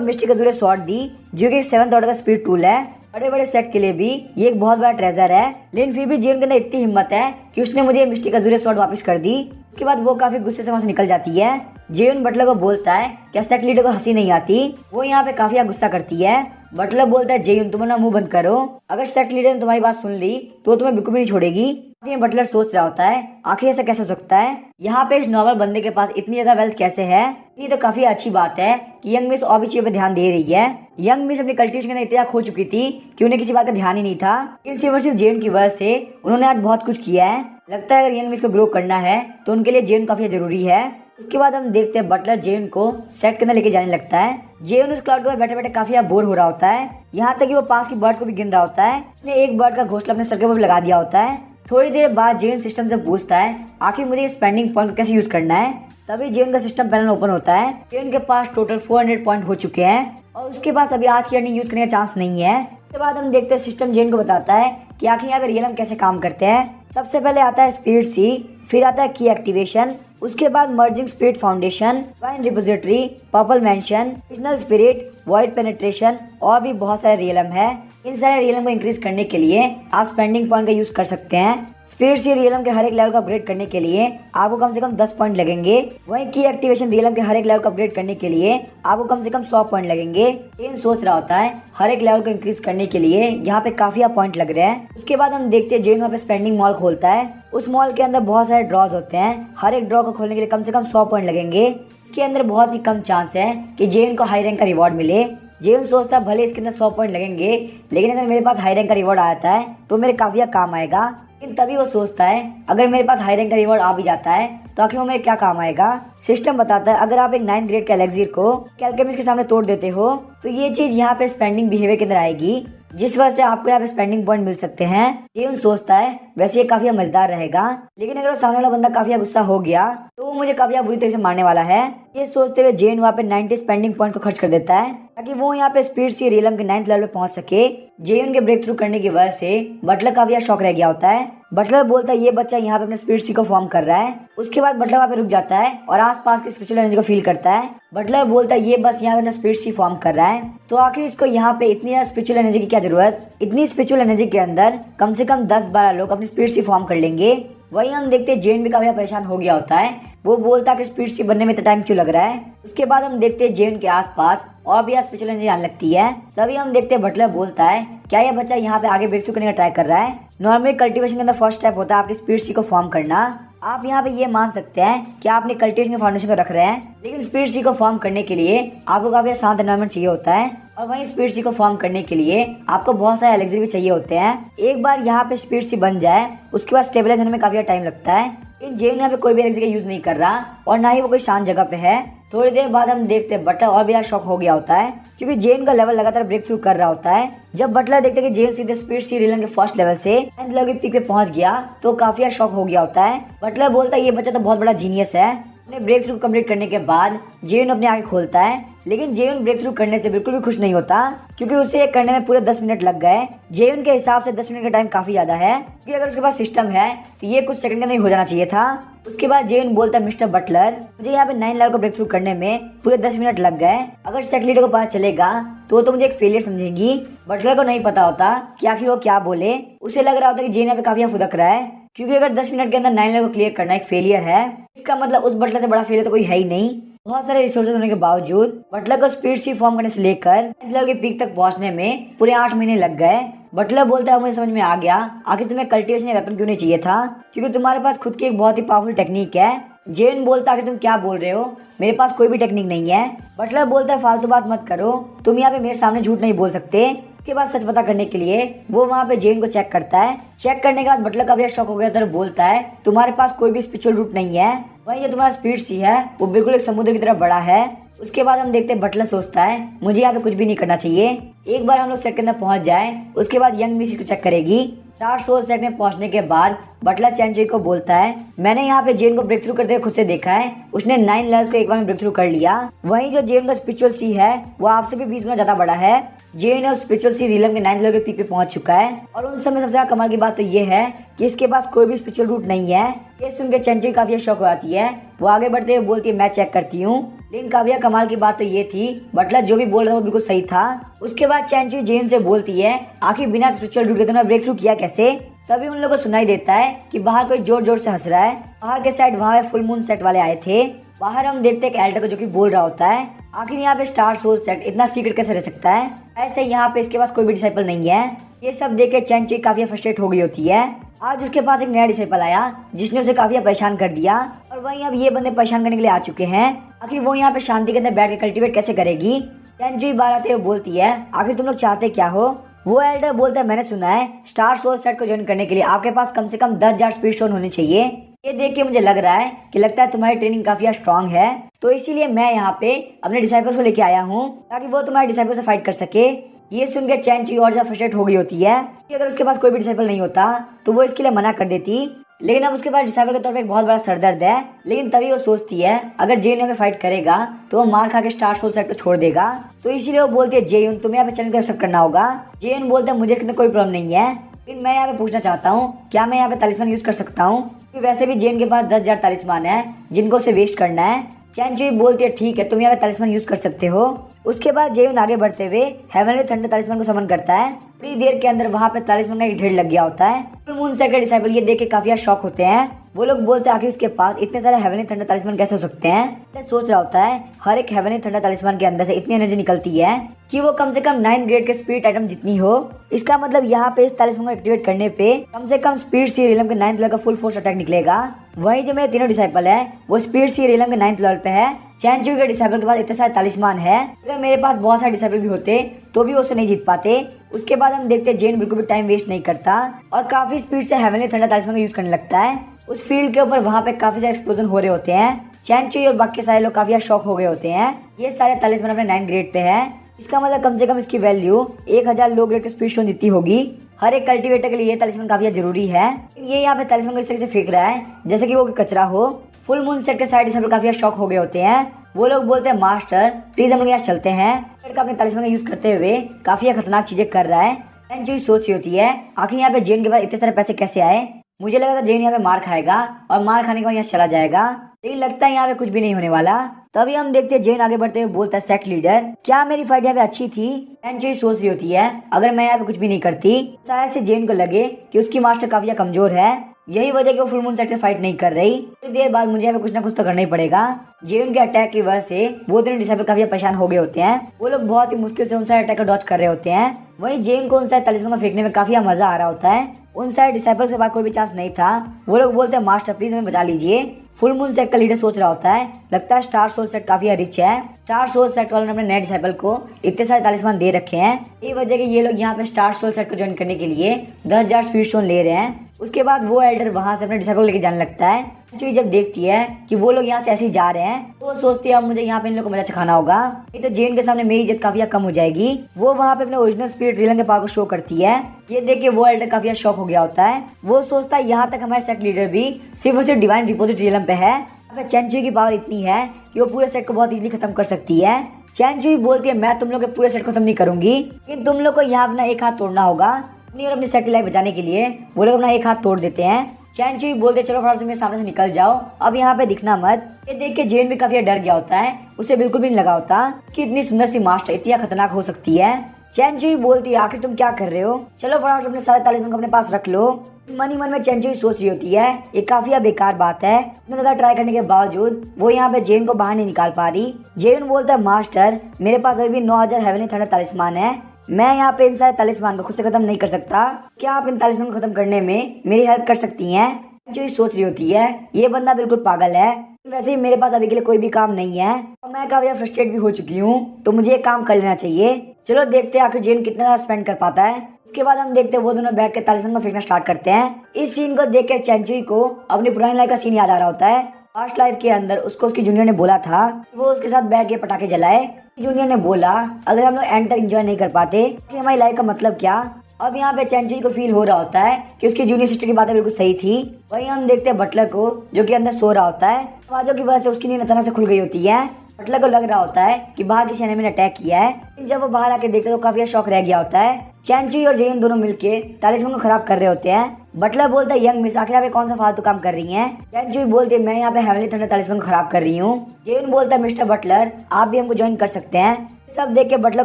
मिस्टिक अजूरे स्वॉर्ड दी जो कि 7th ऑर्डर का स्पीड टूल है। बड़े बड़े सेट के लिए भी ये एक बहुत बड़ा ट्रेजर है, लेकिन फिर भी जेन के अंदर इतनी हिम्मत है कि उसने मुझे मिस्टिक अजूरे स्वॉर्ड वापस कर दी। उसके बाद वो काफी गुस्से से वहां से निकल जाती है। जेन बटलर को बोलता है क्या सेट लीडर को हंसी नहीं आती। वो यहाँ पे काफी गुस्सा करती है। बटलर बोलता है जेन तुम अपना मुंह बंद करो, अगर सेट लीडर ने तुम्हारी बात सुन ली तो तुम्हें बिल्कुल भी नहीं छोड़ेगी। ये बटलर सोच रहा होता है आखिर ऐसा कैसे हो सकता है, यहाँ पे इस नॉर्मल बंदे के पास इतनी ज्यादा वेल्थ कैसे है। ये तो काफी अच्छी बात है कि यंग मिस और भी चीजों पे ध्यान दे रही है। यंग मिस अपनी कल्टिवेशन के अंदर इतना खो चुकी थी कि उन्हें किसी बात का ध्यान ही नहीं था। इन सिर्फ जेन की वजह से उन्होंने आज बहुत कुछ किया है। लगता है अगर यंग मिस को ग्रो करना है तो उनके लिए जेन काफी जरूरी है। उसके बाद हम देखते हैं बटलर जेन को सेट के अंदर लेके जाने लगता है। जेन उस क्लाउड के ऊपर बैठे बैठे काफी बोर हो रहा होता है, यहाँ तक कि वो पास की बर्ड्स को भी गिन रहा होता है। उसने एक बर्ड का घोंसला अपने सर के ऊपर लगा दिया होता है। थोड़ी देर बाद जेन सिस्टम से पूछता है आखिर मुझे स्पेंडिंग पॉइंट कैसे यूज करना है। तभी जेन का सिस्टम पैनल ओपन होता है। जेन के पास टोटल 400 पॉइंट हो चुके हैं और उसके पास अभी आज की अर्निंग यूज करने का चांस नहीं है। उसके बाद हम देखते हैं सिस्टम जेन को बताता है कि आखिर यहाँ पे रियलम कैसे काम करते हैं। सबसे पहले आता है स्पीड सी, फिर आता है की एक्टिवेशन, उसके बाद merging speed foundation, divine repository, purple mention, original spirit, void penetration और भी बहुत सारे रियलम है। इन सारे रियलम को इंक्रीज करने के लिए आप स्पेंडिंग पॉइंट का यूज कर सकते हैं। स्पिरिट सी रियलम के हर एक लेवल को अपग्रेड करने के लिए आपको कम से कम 10 पॉइंट लगेंगे। वहीं की एक्टिवेशन रियलम के हर एक लेवल को अपग्रेड करने के लिए आपको कम से कम 100 पॉइंट लगेंगे। इन सोच रहा होता है हर एक लेवल को इंक्रीज करने के लिए यहाँ पे काफी पॉइंट लग रहे हैं। उसके बाद हम देखते हैं जेन वहाँ पे स्पेंडिंग मॉल खोलता है। उस मॉल के अंदर बहुत सारे ड्रॉज होते हैं, हर एक ड्रॉ को खोलने के लिए कम से कम 100 पॉइंट लगेंगे। इसके अंदर बहुत ही कम चांस है कि जेन को हाई रैंक का रिवॉर्ड मिले। जेन सोचता है भले इसके अंदर 100 पॉइंट लगेंगे, लेकिन अगर मेरे पास हाई रैंक का रिवॉर्ड आता है तो मेरे काफी काम आएगा। लेकिन तभी वो सोचता है अगर मेरे पास हाई रैंक का रिवॉर्ड आ भी जाता है तो आखिर वो मेरे क्या काम आएगा। सिस्टम बताता है अगर आप एक 9th ग्रेड के एलेक्सिर को एल्केमिस्ट के सामने तोड़ देते हो तो ये चीज यहाँ पे स्पेंडिंग बिहेवियर के अंदर आएगी, जिस वजह से आपको यहाँ पे स्पेंडिंग पॉइंट मिल सकते हैं। जेन सोचता है वैसे ये काफी मजेदार रहेगा, लेकिन अगर वो सामने वाला बंदा काफी गुस्सा हो गया तो वो मुझे काफी बुरी तरह से मारने वाला है। ये सोचते हुए जेन वहाँ पे 90 स्पेंडिंग पॉइंट को खर्च कर देता है ताकि वो यहाँ पे स्पीड सी रियलम के 9th लेवल पे पहुंच सके। जेन के ब्रेक थ्रू करने की वजह से बटलर काफी शॉक रह गया होता है। बटलर बोलता है ये बच्चा यहाँ पे अपने स्पीड सी को फॉर्म कर रहा है। उसके बाद बटलर वहाँ पे रुक जाता है और आसपास की स्पिरिचुअल एनर्जी को फील करता है। बटलर बोलता है ये बस यहाँ पे अपना स्पीड सी फॉर्म कर रहा है, तो आखिर इसको यहाँ पे इतनी स्पिरिचुअल एनर्जी की क्या जरूरत। इतनी स्पिरिचुअल एनर्जी के अंदर कम से कम 10-12 लोग अपनी स्पीड सी फॉर्म कर लेंगे। वही हम देखते हैं जेन भी काफी परेशान हो गया होता है। वो बोलता है कि स्पीड सी बनने में इतना टाइम क्यों लग रहा है। उसके बाद हम देखते हैं जेन के आसपास और भी स्पिरिचुअल एनर्जी आने लगती है। तभी हम देखते हैं बटलर बोलता है क्या ये बच्चा यहाँ पे आगे ब्रेक थ्रू करने का ट्राई कर रहा है। नॉर्मली कल्टीवेशन के अंदर फर्स्ट स्टेप होता है आपकी स्पीड सी को फॉर्म करना। आप यहाँ पे ये मान सकते हैं कि आप अपने कल्टीवेशन के फाउंडेशन को रख रहे हैं, लेकिन स्पीड सी को फॉर्म करने के लिए आपको काफी शांत एनवायरनमेंट चाहिए होता है और वहीं स्पीड सी को फॉर्म करने के लिए आपको बहुत सारे एलेक्सिर भी चाहिए होते हैं। एक बार यहाँ पे स्पीड सी बन जाए उसके बाद स्टेबलाइज होने में काफी टाइम लगता है। इन जेन यहाँ पे कोई भी एलेक्सिर का यूज नहीं कर रहा और ना ही वो कोई शांत जगह पे है। थोड़ी देर बाद हम देखते हैं बटलर और भी ज्यादा शॉक हो गया होता है क्योंकि जेन का लेवल लगातार ब्रेक थ्रू कर रहा होता है। जब बटलर देखते हैं कि जेन सीधे स्पीड सी रियलम के फर्स्ट लेवल से 9th लेवल की पीक पे पहुंच गया तो काफी शॉक हो गया होता है। बटलर बोलता है ये बच्चा तो बहुत बड़ा जीनियस है। अपने ब्रेक थ्रू कंप्लीट करने के बाद जेन अपने आगे खोलता है, लेकिन जेन ब्रेक थ्रू करने से बिल्कुल भी खुश नहीं होता क्योंकि उसे ये करने में पूरे 10 मिनट लग गए। जेन के हिसाब से 10 मिनट का टाइम काफी ज्यादा है क्योंकि अगर उसके पास सिस्टम है तो ये कुछ सेकंड के अंदर हो जाना चाहिए था। उसके बाद जेन बोलता है मिस्टर बटलर मुझे यहाँ पे 9 लेवल को ब्रेक थ्रू करने में पूरे 10 मिनट लग गए। अगर सेट लीडर को पता चलेगा तो मुझे एक फेलियर समझेंगी। बटलर को नहीं पता होता कि आखिर वो क्या बोले। उसे लग रहा होता है कि जेन यहाँ पे काफी फुदक रहा है क्योंकि अगर 10 मिनट के अंदर 9 लेवल को क्लियर करना एक फेलियर है, इसका मतलब उस बटलर से बड़ा फेलियर तो कोई है ही नहीं। बहुत सारे रिसोर्सेज होने के बावजूद बटलर को स्पीड सी फॉर्म करने से लेकर 9th लेवल की पीक तक पहुंचने में पूरे 8 महीने लग गए। बटलर बोलता है मुझे समझ में आ गया आखिर तुम्हें कल्टीवेशन या वेपन क्यों नहीं चाहिए था, क्योंकि तुम्हारे पास खुद की एक बहुत ही पावरफुल टेक्निक है। जेन बोलता है कि तुम क्या बोल रहे हो, मेरे पास कोई भी टेक्निक नहीं है। बटलर बोलता है फालतू बात मत करो, तुम यहाँ पे मेरे सामने झूठ नहीं बोल सकते। के बाद सच पता करने के लिए वो वहाँ पे जेन को चेक करता है। चेक करने के बाद बटलर काफी शॉक हो गया तो बोलता है तुम्हारे पास कोई भी स्पिरिचुअल रूट नहीं है, वही जो तुम्हारा स्पीड सी है वो बिल्कुल एक समुद्र की तरह बड़ा है। उसके बाद हम देखते हैं बटलर सोचता है मुझे यहाँ पे कुछ भी नहीं करना चाहिए, एक बार हम लोग सेट के अंदर पहुंच जाए उसके बाद यंग मिस इसको चेक करेगी। 400 सेट में पहुंचने के बाद बटलर चैनचुई को बोलता है मैंने यहाँ पे जेन को ब्रेक थ्रू करते हुए खुद से देखा है, उसने 9 लेवल्स को एक बार में ब्रेक थ्रू कर लिया। वहीं जो जेन का स्पिरिचुअल सी है वो आपसे भी 20 गुना ज्यादा बड़ा है। जेन अब स्पिरिचुअल सी रिलम के 9th लेवल के पीक पे पहुंच चुका है और उन समय सबसे ज्यादा कमाल की बात तो ये है कि इसके पास कोई भी स्पिरिचुअल रूट नहीं है। ये सुनकर चेंचुई काफी शौक हो जाती है। वो आगे बढ़ते हुए बोलती है मैं चेक करती हूँ। लेकिन काफी कमाल की बात तो ये थी बटलर जो भी बोल रहा था वो बिल्कुल सही था। उसके बाद चेंचुई जेन से बोलती है आखिर बिना स्पिरिचुअल रूट के तुमने ब्रेक थ्रू किया कैसे। तभी उन लोगों को सुनाई देता है कि बाहर कोई जोर जोर से हंस रहा है। बाहर के साइड वहाँ फुल मून सेट वाले आए थे। बाहर हम देखते हैं एल्डर को जो कि बोल रहा होता है आखिर यहाँ पे स्टार सोल सेट इतना सीक्रेट कैसे रह सकता है। ऐसे यहाँ पे इसके पास कोई भी डिसाइपल नहीं है। ये सब देख के चेंचुई काफी फ्रस्ट्रेट हो गई होती है। आज उसके पास एक नया डिसाइपल आया जिसने उसे काफी परेशान कर दिया और वहीं अब ये बंदे परेशान करने के लिए आ चुके हैं। आखिर वो यहाँ पे शांति के अंदर बैठ के कल्टीवेट कैसे करेगी। चेंचुई बाहर आते हुए बोलती है आखिर तुम लोग चाहते क्या हो। वो एल्डर बोलता है मैंने सुना है स्टार सोल सेट को ज्वाइन करने के लिए आपके पास कम से कम 10,000 स्पीड स्टोन होने चाहिए। ये देख के मुझे लग रहा है कि लगता है तुम्हारी ट्रेनिंग काफी स्ट्रांग है, तो इसीलिए मैं यहाँ पे अपने डिसाइपल्स को लेके आया हूँ ताकि वो तुम्हारे डिसाइपल से फाइट कर सके। ये सुन के चेंचुई और ज्यादा फ्रस्ट्रेट हो गई होती है कि अगर उसके पास कोई भी डिसाइपल नहीं होता तो वो इसके लिए मना कर देती। लेकिन अब उसके पास डिसाइपल के तौर पे एक बहुत बड़ा सरदर्द है। लेकिन तभी वो सोचती है अगर जेयून पे फाइट करेगा तो वो मार खा के स्टार सोल सेट को छोड़ देगा। तो इसीलिए वो बोलती है जेयून तुम्हें यहाँ पे चैलेंज एक्सेप्ट करना होगा। जेयून बोलता है मुझे इसके अंदर कोई प्रॉब्लम नहीं है, लेकिन मैं यहाँ पे पूछना चाहता हूँ क्या मैं यहाँ पे तालिस्मान यूज कर सकता हूँ, क्योंकि वैसे भी जेन के पास 10,000 तालिस्मान है जिनको उसे वेस्ट करना है। चेंचुई बोलती है ठीक है तुम यहाँ पे तालिस्मान यूज कर सकते हो। उसके बाद जेयून आगे बढ़ते हुए हेवनली थंडर तालिस्मान को समन करता है। थोड़ी देर के अंदर वहाँ पे तालिस्मान का एक ढेर लग गया होता है। फुल मून सेट के डिसाइपल ये देख के काफी शॉक होते हैं। वो लोग बोलते हैं आखिर इसके पास इतने सारे हेवनली थंडर तालिस्मान कैसे हो सकते हैं। मैं सोच रहा होता है हर एक हेवनली थंडर तालिस्मान के अंदर से इतनी एनर्जी निकलती है कि वो कम से कम 9th ग्रेड के स्पीड आइटम जितनी हो। इसका मतलब यहाँ पे इस तालिस्मान को एक्टिवेट करने पे कम से कम स्पीड सी रिलम के 9th लेवल का फुल फोर्स अटैक निकलेगा। वही जो मेरे तीनों डिसाइपल है वो स्पीड सी रिलम के 9th लेवल पे है। चेंचुई के डिसाइपल के पास इतने सारे तालिस्मान है, अगर मेरे पास बहुत सारे डिसाइपल भी होते तो भी उसे नहीं जीत पाते। उसके बाद हम देखते हैं जेन बिल्कुल भी टाइम वेस्ट नहीं करता और काफी स्पीड से हेवनली थंडर तालिस्मान का यूज करने लगता है। उस फील्ड के ऊपर वहाँ पे काफी सारे एक्सप्लोजन हो रहे होते हैं। चेंचुई और बाकी सारे लोग काफी शॉक हो गए होते हैं। ये सारे तालिस्मान अपने 9th ग्रेड पे है। इसका मतलब कम से कम इसकी वैल्यू 1,000 लो ग्रेड के स्पीड स्टोन जितनी होगी। हर एक कल्टीवेटर के लिए ये तालिस्मान काफी जरूरी है। ये यहाँ पे तालिस्मान को इस तरीके से फेंक रहा है जैसे कि वो कचरा हो। फुल मून सेट के साइड डिसाइपल काफी शॉक हो गए होते हैं। वो लोग बोलते हैं मास्टर प्लीज हम लोग यहाँ चलते हैं। लड़का अपने तालिस्मान का यूज करते हुए काफी खतरनाक चीजें कर रहा है। चेंचुई सोच रही होती है आखिर यहाँ पे जेन के पास इतने सारे पैसे कैसे आए। मुझे लगा था जेन यहाँ पे मार खाएगा और मार खाने के बाद यहाँ चला जाएगा, लेकिन लगता है यहाँ पे कुछ भी नहीं होने वाला। तभी हम देखते हैं जेन आगे बढ़ते हुए बोलता है सेक्ट लीडर क्या मेरी फाइट यहाँ पे अच्छी थी। चेंचुई सोच रही होती है अगर मैं यहाँ पे कुछ भी नहीं करती शायद से जेन को लगे कि उसकी मास्टर काफी कमजोर है, यही वजह कि वो फुल मून सेट से फाइट नहीं कर रही। थोड़ी देर बाद मुझे यहाँ पे कुछ ना कुछ तो करना ही पड़ेगा। जेन के अटैक की वजह से वो तीनों डिसाइपल काफी परेशान हो गए होते हैं। वो लोग बहुत ही मुश्किल से उन सारे अटैक को डॉच कर रहे होते हैं। वहीं जेन को उन सारे तालिस्मान को फेंकने में काफी मजा आ रहा होता है। उन सारे डिसाइपल के पास कोई भी चांस नहीं था। वो लोग बोलते हैं मास्टर प्लीज हमें बचा लीजिए। फुल मून सेट का लीडर सोच रहा होता है लगता है स्टार सोल सेट काफी रिच है। स्टार सोल सेट वालों ने अपने नए डिसाइपल को इतने सारे तालिस्मान दे रखे हैं, ये वजह कि ये लोग यहाँ पे स्टार सोल सेट को ज्वाइन करने के लिए 10,000 स्पीड स्टोन ले रहे हैं। उसके बाद वो एल्डर वहां से अपने डिसाइपल को लेके जाने लगता है। चेंचुई जब देखती है कि वो लोग यहाँ से ऐसे ही जा रहे हैं तो वो सोचती है अब मुझे यहाँ पे इन लोगों को मजा चखाना होगा, नहीं तो जेन के सामने मेरी इज्जत काफी कम हो जाएगी। वो वहाँ पे अपने ओरिजिनल स्पिरिट रिलम के पावर को शो करती है। ये देख के वो एल्डर काफी शॉक हो गया होता है। वो सोचता है यहाँ तक हमारे सेट लीडर भी सिर्फ और सिर्फ डिवाइन डिपॉजिट रिलम पे है। चेंचुई की पावर इतनी है कि वो पूरे सेट को बहुत इजीली खत्म कर सकती है। चेंचुई बोलती है मैं तुम लोग के पूरे सेट खत्म नहीं करूंगी, लेकिन तुम लोग को यहाँ अपना एक हाथ तोड़ना होगा। अपनी और अपनी सेट की लाइफ बचाने के लिए वो लोग अपना एक हाथ तोड़ देते हैं। चेंचुई बोलते चलो फटाफट से मेरे सामने से निकल जाओ, अब यहाँ पे दिखना मत। ये देख के जेन भी काफी डर गया होता है। उसे बिल्कुल भी नहीं लगा होता कि इतनी सुंदर सी मास्टर इतनी खतरनाक हो सकती है। चेंचुई बोलती है आखिर तुम क्या कर रहे हो, चलो फटाफट अपने सारे तालिस्मान को अपने पास रख लो। मन ही मन में चेंचुई सोच रही होती है ये काफी बेकार बात है। इतना ज्यादा ट्राई करने के बावजूद वो यहाँ पे जेन को बाहर नहीं निकाल पा रही। जेन बोलता है मास्टर मेरे पास अभी भी 9,000 हेवनली थंडर तालिस्मान है, मैं यहाँ पे इन सारे तालिस्मान को खुद से खत्म नहीं कर सकता, क्या आप इन तालिस्मान को खत्म करने में मेरी हेल्प कर सकती हैं। चेंचुई सोच रही होती है ये बंदा बिल्कुल पागल है, वैसे ही मेरे पास अभी के लिए कोई भी काम नहीं है और मैं काफी फ्रस्ट्रेट भी हो चुकी हूँ, तो मुझे एक काम कर लेना चाहिए। चलो देखते हैं आखिर जेन कितना ज्यादा स्पेंड कर पाता है। उसके बाद हम देखते हैं वो दोनों बैठ के तालिस्मान को फेंकना स्टार्ट करते हैं। इस सीन को देख के चेंचुई को अपनी पुरानी लाइफ का सीन याद आ रहा होता है। पास्ट लाइफ के अंदर उसको उसकी जूनियर ने बोला था कि वो उसके साथ बैठ के पटाखे जलाए। जूनियर ने बोला अगर हम लोग एंड तक एंजॉय नहीं कर पाते कि हमारी लाइफ का मतलब क्या। अब यहाँ पे चेंचुई को फील हो रहा होता है कि उसकी जूनियर सिस्टर की बातें बिल्कुल सही थी। वहीं हम देखते हैं बटलर को जो कि अंदर सो रहा होता है। आवाजों की वजह से उसकी नींद अचानक से खुल गई होती है। बटलर को लग रहा होता है कि बाहर किसी एनिमी ने अटैक किया है। लेकिन जब वो बाहर आके देखते तो काफी शौक रह गया होता है। चैन-चुई और जेयन दोनों मिलके तालिस्मैन को खराब कर रहे होते हैं। बटलर बोलता है यंग मिस, आखिर आप कौन सा फालतू काम कर रही हैं? चैन-चुई बोलती है मैं यहाँ पे हेवनली थंडर तालिस्मैन को खराब कर रही हूँ। जेयन बोलता है मिस्टर बटलर आप भी हमको ज्वाइन कर सकते हैं। सब देख के बटलर